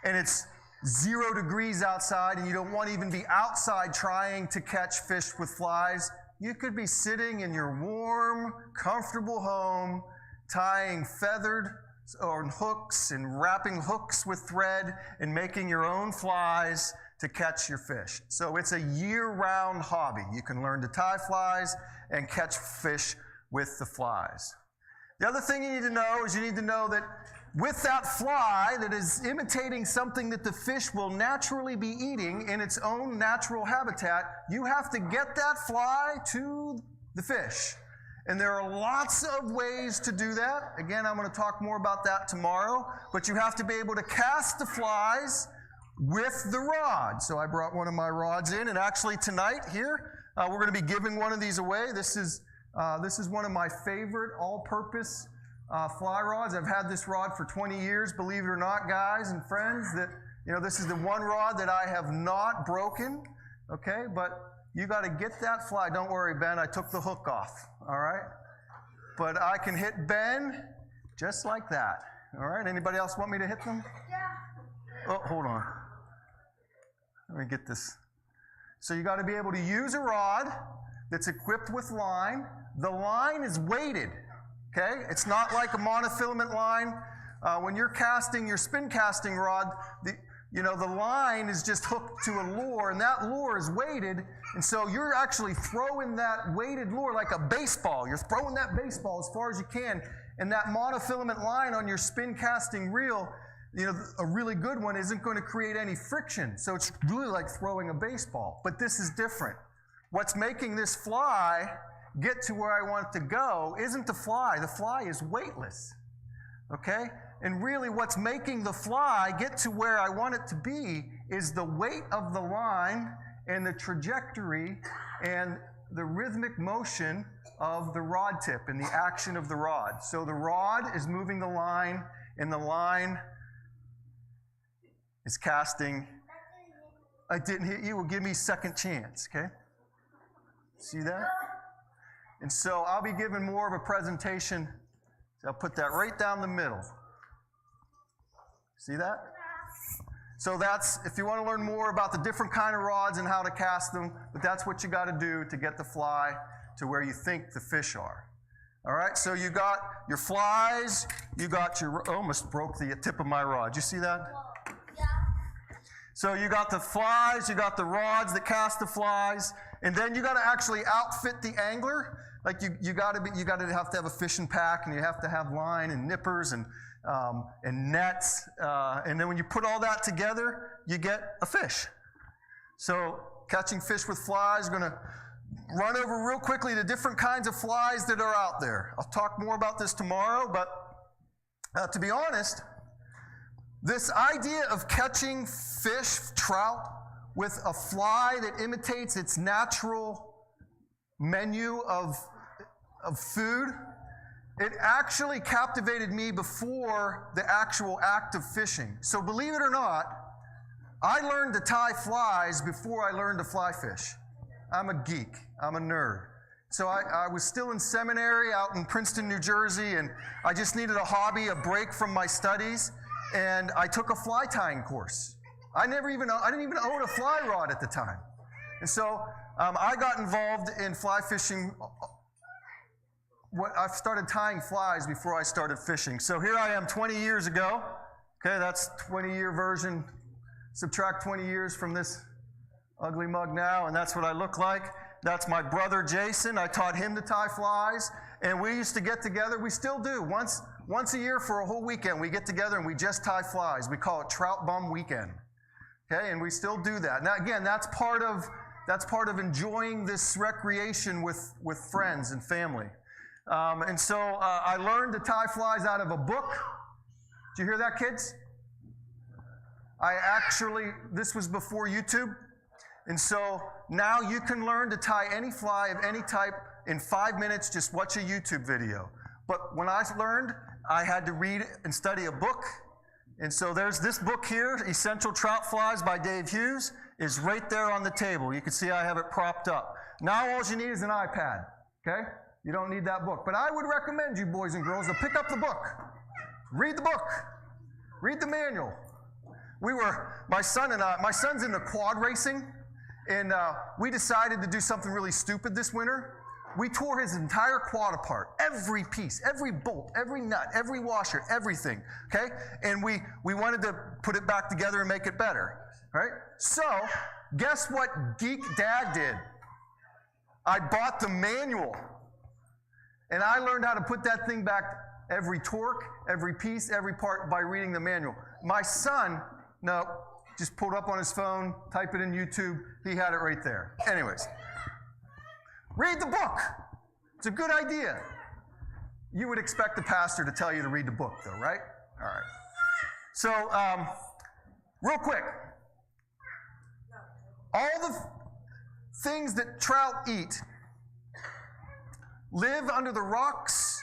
and it's 0 degrees outside and you don't want to even be outside trying to catch fish with flies, you could be sitting in your warm, comfortable home tying feathered or hooks and wrapping hooks with thread and making your own flies to catch your fish. So it's a year-round hobby. You can learn to tie flies and catch fish with the flies. The other thing you need to know is you need to know that with that fly that is imitating something that the fish will naturally be eating in its own natural habitat, you have to get that fly to the fish. And there are lots of ways to do that. Again, I'm going to talk more about that tomorrow. But you have to be able to cast the flies with the rod. So I brought one of my rods in, and actually tonight here, we're going to be giving one of these away. This is one of my favorite all-purpose fly rods. I've had this rod for 20 years, believe it or not, guys and friends, that this is the one rod that I have not broken. Okay, but you got to get that fly. Don't worry, Ben, I took the hook off. All right? But I can hit Ben just like that. All right? Anybody else want me to hit them? Yeah. Oh, hold on. Let me get this. So you got to be able to use a rod that's equipped with line. The line is weighted. Okay? It's not like a monofilament line. When you're casting your spin casting rod, the line is just hooked to a lure, and that lure is weighted, and so you're actually throwing that weighted lure like a baseball. You're throwing that baseball as far as you can, and that monofilament line on your spin casting reel, a really good one, isn't going to create any friction, so it's really like throwing a baseball. But this is different. What's making this fly get to where I want it to go isn't the fly. The fly is weightless. Okay? And really what's making the fly get to where I want it to be is the weight of the line and the trajectory and the rhythmic motion of the rod tip and the action of the rod. So the rod is moving the line, and the line is casting. I didn't hit you. Well, give me a second chance, okay? See that? And so I'll be giving more of a presentation. So I'll put that right down the middle. See that? So that's, if you want to learn more about the different kind of rods and how to cast them, but that's what you got to do to get the fly to where you think the fish are. All right, so you got your flies, you got your, almost broke the tip of my rod. You see that? Yeah. So you got the flies, you got the rods that cast the flies, and then you got to actually outfit the angler. Like you got to have a fishing pack, and you have to have line and nippers and nets, and then when you put all that together, you get a fish. So catching fish with flies, going to run over real quickly the different kinds of flies that are out there. I'll talk more about this tomorrow, but to be honest, this idea of catching fish, trout, with a fly that imitates its natural menu of food, it actually captivated me before the actual act of fishing. So believe it or not, I learned to tie flies before I learned to fly fish. I'm a geek. I'm a nerd. So I was still in seminary out in Princeton, New Jersey, and I just needed a hobby, a break from my studies, and I took a fly tying course. I didn't even own a fly rod at the time. And so I got involved in fly fishing. I started tying flies before I started fishing. So here I am 20 years ago. Okay, that's 20-year version. Subtract 20 years from this ugly mug now, and that's what I look like. That's my brother Jason. I taught him to tie flies, and we used to get together. We still do. Once a year for a whole weekend, we get together and we just tie flies. We call it Trout Bum Weekend. Okay, and we still do that. Now, again, that's part of enjoying this recreation with friends and family. And so I learned to tie flies out of a book. Did you hear that, kids? This was before YouTube. And so now you can learn to tie any fly of any type in 5 minutes, just watch a YouTube video. But when I learned, I had to read and study a book. And so there's this book here, Essential Trout Flies by Dave Hughes, is right there on the table. You can see I have it propped up. Now all you need is an iPad, okay? You don't need that book. But I would recommend you boys and girls to pick up the book. Read the book. Read the manual. My son's into quad racing, and we decided to do something really stupid this winter. We tore his entire quad apart, every piece, every bolt, every nut, every washer, everything, okay? And we wanted to put it back together and make it better, right? So, guess what Geek Dad did? I bought the manual, and I learned how to put that thing back, every torque, every piece, every part, by reading the manual. My son, no, just pulled up on his phone, type it in YouTube, he had it right there. Anyways. Read the book. It's a good idea. You would expect the pastor to tell you to read the book, though, right? All right. So, real quick. All the things that trout eat live under the rocks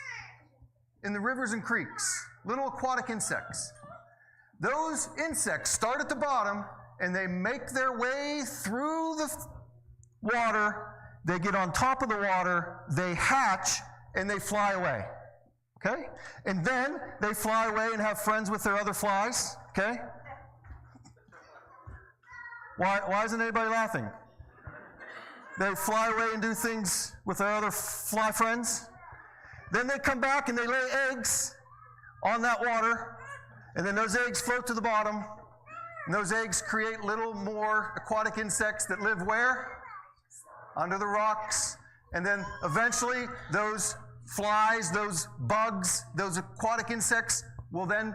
in the rivers and creeks, little aquatic insects. Those insects start at the bottom, and they make their way through the water. They get on top of the water, they hatch, and they fly away, okay? And then they fly away and have friends with their other flies, okay? Why isn't anybody laughing? They fly away and do things with their other fly friends. Then they come back and they lay eggs on that water, and then those eggs float to the bottom, and those eggs create little more aquatic insects that live where? Under the rocks, and then eventually those flies, those bugs, those aquatic insects will then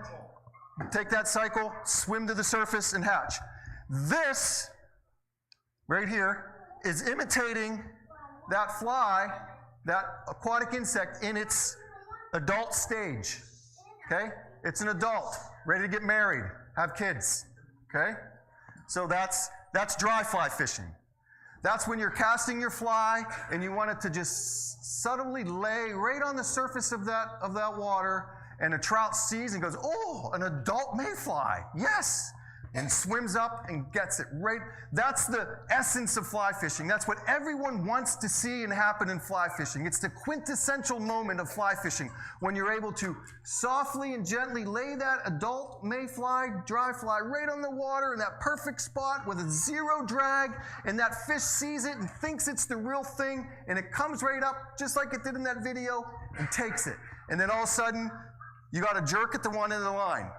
take that cycle, swim to the surface, and hatch. This, right here, is imitating that fly, that aquatic insect, in its adult stage, okay? It's an adult, ready to get married, have kids, okay? So that's dry fly fishing. That's when you're casting your fly and you want it to just subtly lay right on the surface of that water, and a trout sees and goes, oh, an adult mayfly, yes, and swims up and gets it right. That's the essence of fly fishing. That's what everyone wants to see and happen in fly fishing. It's the quintessential moment of fly fishing, when you're able to softly and gently lay that adult mayfly, dry fly, right on the water in that perfect spot with a zero drag, and that fish sees it and thinks it's the real thing, and it comes right up just like it did in that video and takes it. And then all of a sudden, you got a jerk at the one end of the line.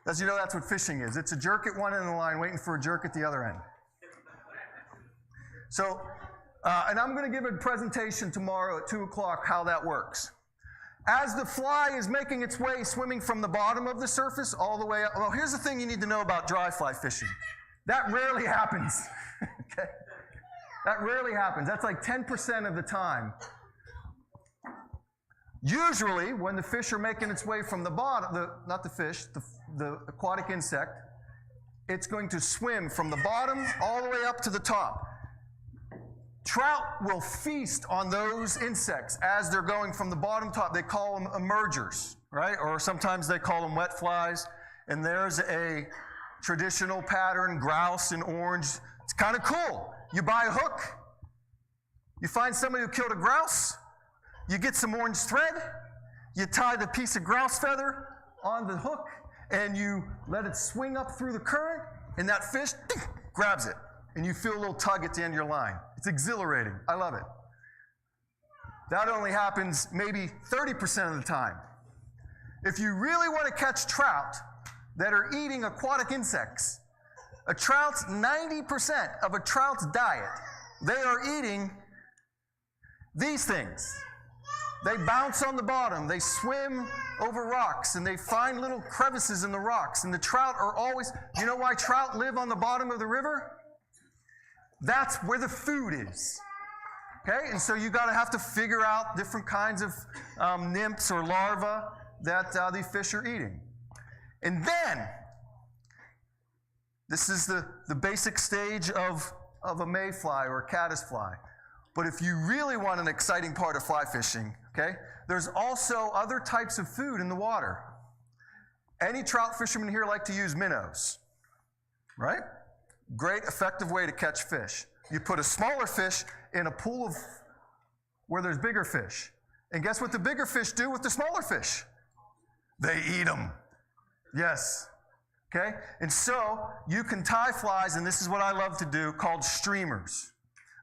As you know, that's what fishing is. It's a jerk at one end of the line waiting for a jerk at the other end. So, and I'm going to give a presentation tomorrow at 2 o'clock how that works. As the fly is making its way, swimming from the bottom of the surface all the way up. Well, here's the thing you need to know about dry fly fishing. That rarely happens. Okay? That rarely happens. That's like 10% of the time. Usually, when the fish are making its way from the bottom, not the fish, the aquatic insect, it's going to swim from the bottom all the way up to the top. Trout will feast on those insects as they're going from the bottom top. They call them emergers, right? Or sometimes they call them wet flies. And there's a traditional pattern, grouse in orange. It's kind of cool. You buy a hook. You find somebody who killed a grouse. You get some orange thread. You tie the piece of grouse feather on the hook, and you let it swing up through the current, and that fish grabs it, and you feel a little tug at the end of your line. It's exhilarating. I love it. That only happens maybe 30% of the time. If you really want to catch trout that are eating aquatic insects, a trout's 90% of a trout's diet, they are eating these things. They bounce on the bottom, they swim over rocks, and they find little crevices in the rocks. And the trout are always, you know why trout live on the bottom of the river? That's where the food is. Okay, and so you have to figure out different kinds of nymphs or larvae that these fish are eating. And then, this is the basic stage of a mayfly or a caddisfly. But if you really want an exciting part of fly fishing, okay, there's also other types of food in the water. Any trout fishermen here like to use minnows, right? Great, effective way to catch fish. You put a smaller fish in a pool of where there's bigger fish. And guess what the bigger fish do with the smaller fish? They eat them. Yes. Okay? And so you can tie flies, and this is what I love to do, called streamers.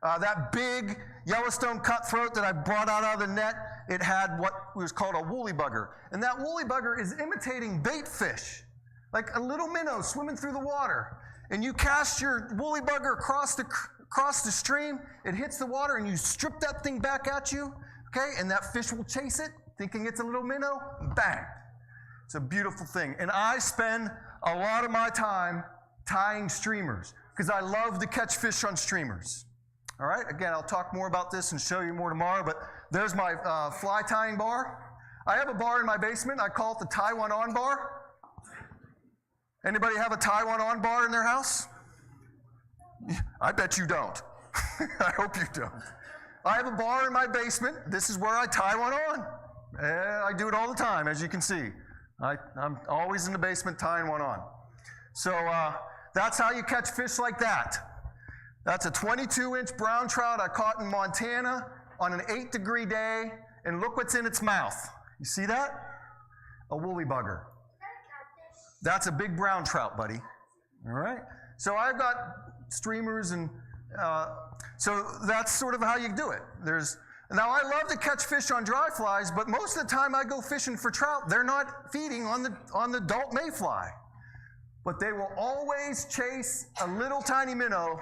That big Yellowstone cutthroat that I brought out of the net, it had what was called a woolly bugger. And that woolly bugger is imitating bait fish, like a little minnow swimming through the water. And you cast your woolly bugger across the stream, it hits the water, and you strip that thing back at you, okay? And that fish will chase it, thinking it's a little minnow, bang. It's a beautiful thing. And I spend a lot of my time tying streamers because I love to catch fish on streamers. All right, again, I'll talk more about this and show you more tomorrow, but there's my fly tying bar. I have a bar in my basement. I call it the tie one on bar. Anybody have a tie one on bar in their house? I bet you don't. I hope you don't. I have a bar in my basement. This is where I tie one on. I do it all the time, as you can see. I'm always in the basement tying one on. So that's how you catch fish like that. That's a 22-inch brown trout I caught in Montana on an 8-degree day, and look what's in its mouth. You see that? A woolly bugger. That's a big brown trout, buddy. All right? So I've got streamers, and so that's sort of how you do it. Now, I love to catch fish on dry flies, but most of the time I go fishing for trout, they're not feeding on the adult mayfly. But they will always chase a little tiny minnow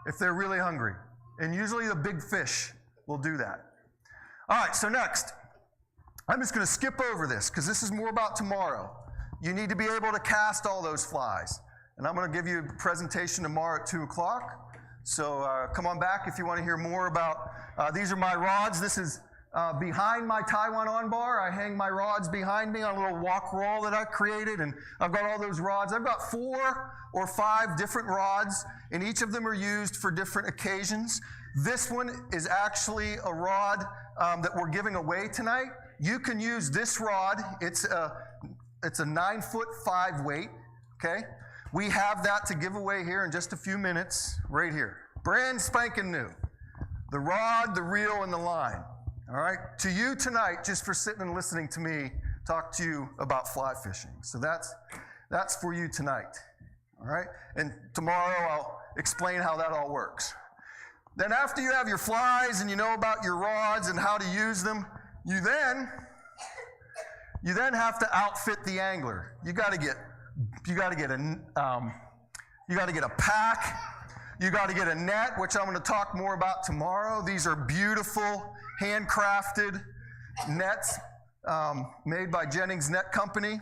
if they're really hungry. And usually the big fish will do that. All right, so next, I'm just going to skip over this because this is more about tomorrow. You need to be able to cast all those flies. And I'm going to give you a presentation tomorrow at 2 o'clock. So come on back if you want to hear more about, these are my rods. This is behind my tie one on bar. I hang my rods behind me on a little walk roll that I created, and I've got all those rods. I've got 4 or 5 different rods, and each of them are used for different occasions. This one is actually a rod that we're giving away tonight. You can use this rod. It's a 9'5" weight, okay? We have that to give away here in just a few minutes, right here. Brand spanking new. The rod, the reel, and the line. All right? To you tonight, just for sitting and listening to me talk to you about fly fishing. So that's for you tonight. All right? And tomorrow I'll explain how that all works. Then after you have your flies and you know about your rods and how to use them, you then have to outfit the angler. You got to get a pack. You got to get a net, which I'm going to talk more about tomorrow. These are beautiful, handcrafted nets made by Jennings Net Company.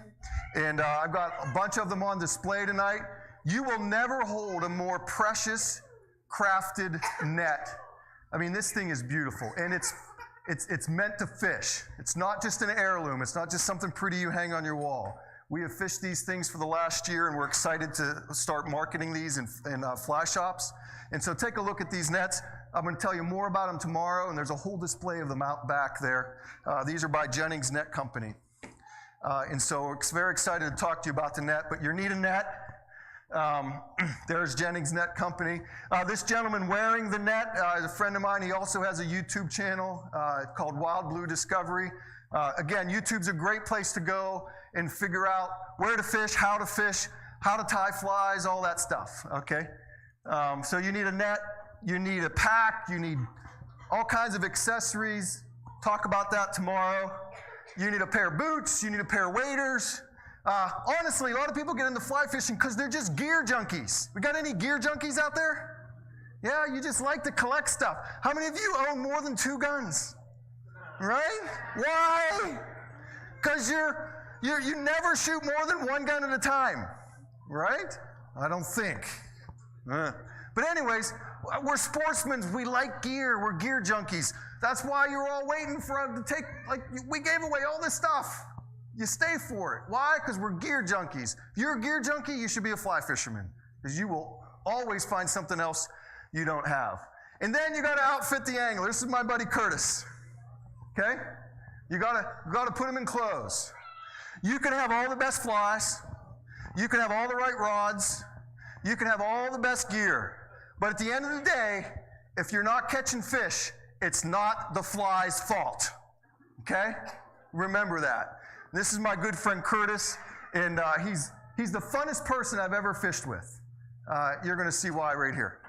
And I've got a bunch of them on display tonight. You will never hold a more precious crafted net. I mean, this thing is beautiful. And it's meant to fish. It's not just an heirloom. It's not just something pretty you hang on your wall. We have fished these things for the last year, and we're excited to start marketing these in fly shops. And so take a look at these nets. I'm going to tell you more about them tomorrow, and there's a whole display of them out back there. These are by Jennings Net Company. And so we're very excited to talk to you about the net, but you need a net. There's Jennings Net Company. This gentleman wearing the net is a friend of mine. He also has a YouTube channel called Wild Blue Discovery. Again, YouTube's a great place to go and figure out where to fish, how to tie flies, all that stuff, okay? So you need a net, you need a pack, you need all kinds of accessories. Talk about that tomorrow. You need a pair of boots, you need a pair of waders. Honestly, a lot of people get into fly fishing because they're just gear junkies. We got any gear junkies out there? Yeah, you just like to collect stuff. How many of you own more than 2 guns? Right? Why? Because you never shoot more than 1 gun at a time, right? I don't think. But anyways, we're sportsmen. We like gear. We're gear junkies. That's why you're all waiting for us to take, like, we gave away all this stuff. You stay for it. Why? Because we're gear junkies. If you're a gear junkie, you should be a fly fisherman, because you will always find something else you don't have. And then you got to outfit the angler. This is my buddy Curtis. Okay? You gotta put him in clothes. You can have all the best flies. You can have all the right rods. You can have all the best gear. But at the end of the day, if you're not catching fish, it's not the fly's fault. Okay? Remember that. This is my good friend Curtis, and he's the funnest person I've ever fished with. You're going to see why right here.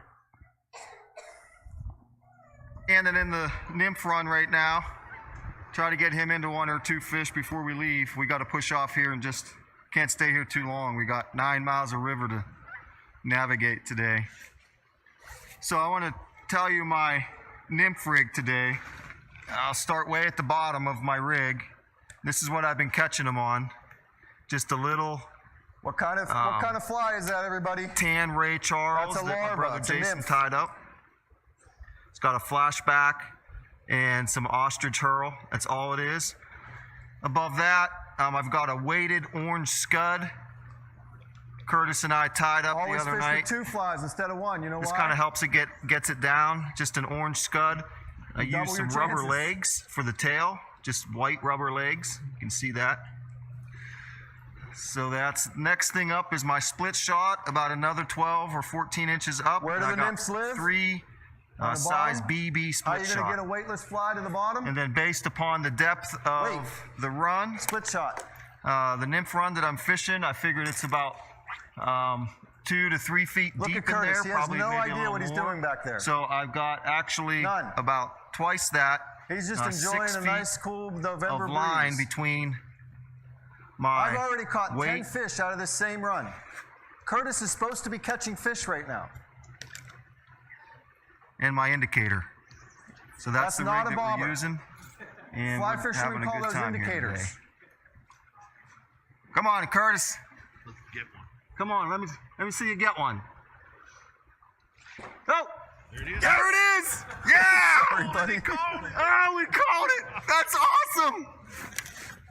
And in the nymph run right now. Try to get him into 1 or 2 fish before we leave. We got to push off here and just can't stay here too long. We got 9 miles of river to navigate today. So I want to tell you my nymph rig today. I'll start way at the bottom of my rig. This is what I've been catching them on. Just a little. What kind of fly is that, everybody? Tan Ray Charles. That's a larva. My brother It's a Jason nymph. tied up. It's got a flashback and some ostrich hurl. That's all it is. Above that, I've got a weighted orange scud. Curtis and I tied up Always the other fish night. with 2 flies instead of 1. You know This why? kind of helps it gets it down. Just an orange scud. I Double use some your rubber chances. legs for the tail. Just white rubber legs. You can see that. So that's next thing up is my split shot, about another 12 or 14 inches up. Where do And I the got nymphs live? 3 On the size bottom? BB How split are you going shot. to get a weightless fly to the bottom? And then based upon the depth of Wait. the run, Split shot. the nymph run that I'm fishing, I figured it's about 2 to 3 feet Look deep at Curtis. in there. He has Probably no maybe a idea little what he's more. doing back there. So I've got actually None. about twice that. He's just 6 enjoying a feet nice, cool November of line breeze. between my I've already caught 10 weight. fish out of this same run. Curtis is supposed to be catching fish right now. and my indicator. So that's the not rig a that bobber. we're using. And Fly we're fishermen having a call good those time here indicators. today. Come on, Curtis. Let's get one. Come on, let me see you get one. Oh! There it is. There it is! Yeah! Sorry, buddy. Oh, we called it! That's awesome!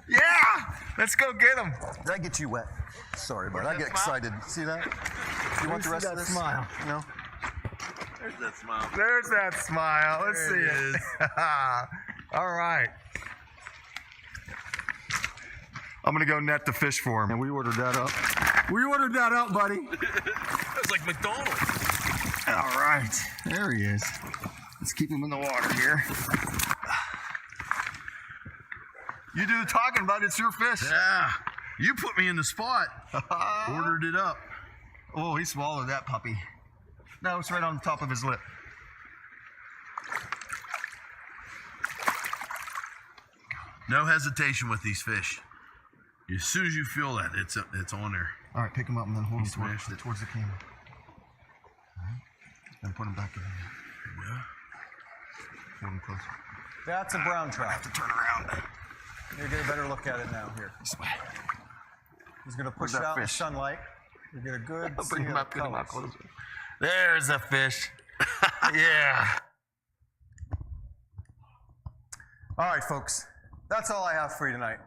Yeah! Let's go get him. Did I get you wet? Sorry, bud. I get excited. See that? You want the rest of this? smile. No? There's that smile. Let's see it. All right. I'm gonna go net the fish for him. And we ordered that up. We ordered that up, buddy. It's like McDonald's. All right. There he is. Let's keep him in the water here. You do the talking, bud. It's your fish. Yeah, you put me in the spot. Ordered it up. Oh, he swallowed that puppy. No, it's right on the top of his lip. No hesitation with these fish. As soon as you feel that, it's on there. All right, pick him up and then hold him smashed it. towards the camera. All right. And put him back in there. Yeah. Hold him closer. That's a brown trout. To turn around. You get a better look at it now. Here. This way. He's going to push Where's that out in the fish? sunlight. You get a good Bring see him of up, get him up colors. closer. There's a fish. Yeah. All right, folks. That's all I have for you tonight.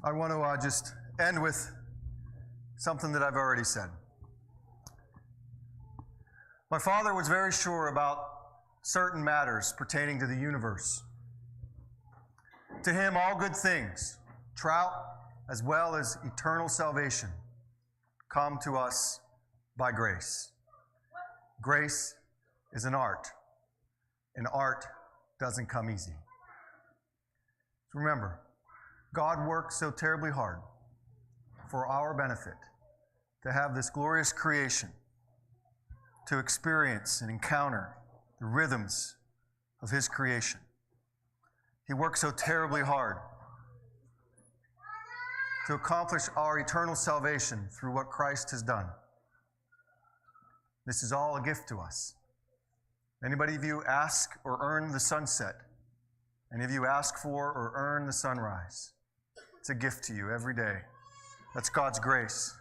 I want to just end with something that I've already said. My father was very sure about certain matters pertaining to the universe. To him, all good things, trout as well as eternal salvation, come to us by grace. Grace is an art, and art doesn't come easy. So remember, God worked so terribly hard for our benefit to have this glorious creation, to experience and encounter the rhythms of His creation. He worked so terribly hard to accomplish our eternal salvation through what Christ has done. This is all a gift to us. Anybody of you ask or earn the sunset? Any of you ask for or earn the sunrise? It's a gift to you every day. That's God's grace.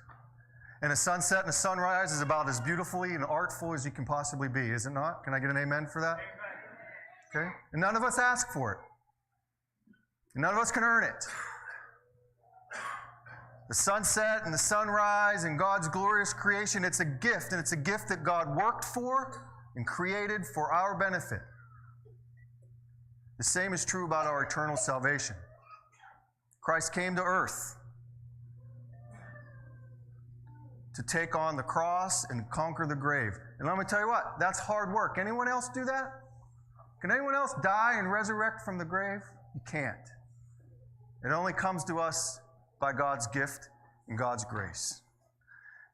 And a sunset and a sunrise is about as beautifully and artful as you can possibly be, is it not? Can I get an amen for that? Okay? And none of us ask for it. And none of us can earn it. The sunset and the sunrise and God's glorious creation, it's a gift, and it's a gift that God worked for and created for our benefit. The same is true about our eternal salvation. Christ came to earth to take on the cross and conquer the grave. And let me tell you what, that's hard work. Anyone else do that? Can anyone else die and resurrect from the grave? You can't. It only comes to us by God's gift and God's grace.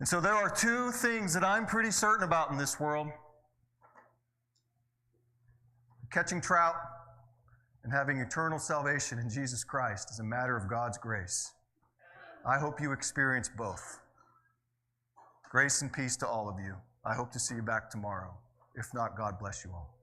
And so there are two things that I'm pretty certain about in this world. Catching trout and having eternal salvation in Jesus Christ is a matter of God's grace. I hope you experience both. Grace and peace to all of you. I hope to see you back tomorrow. If not, God bless you all.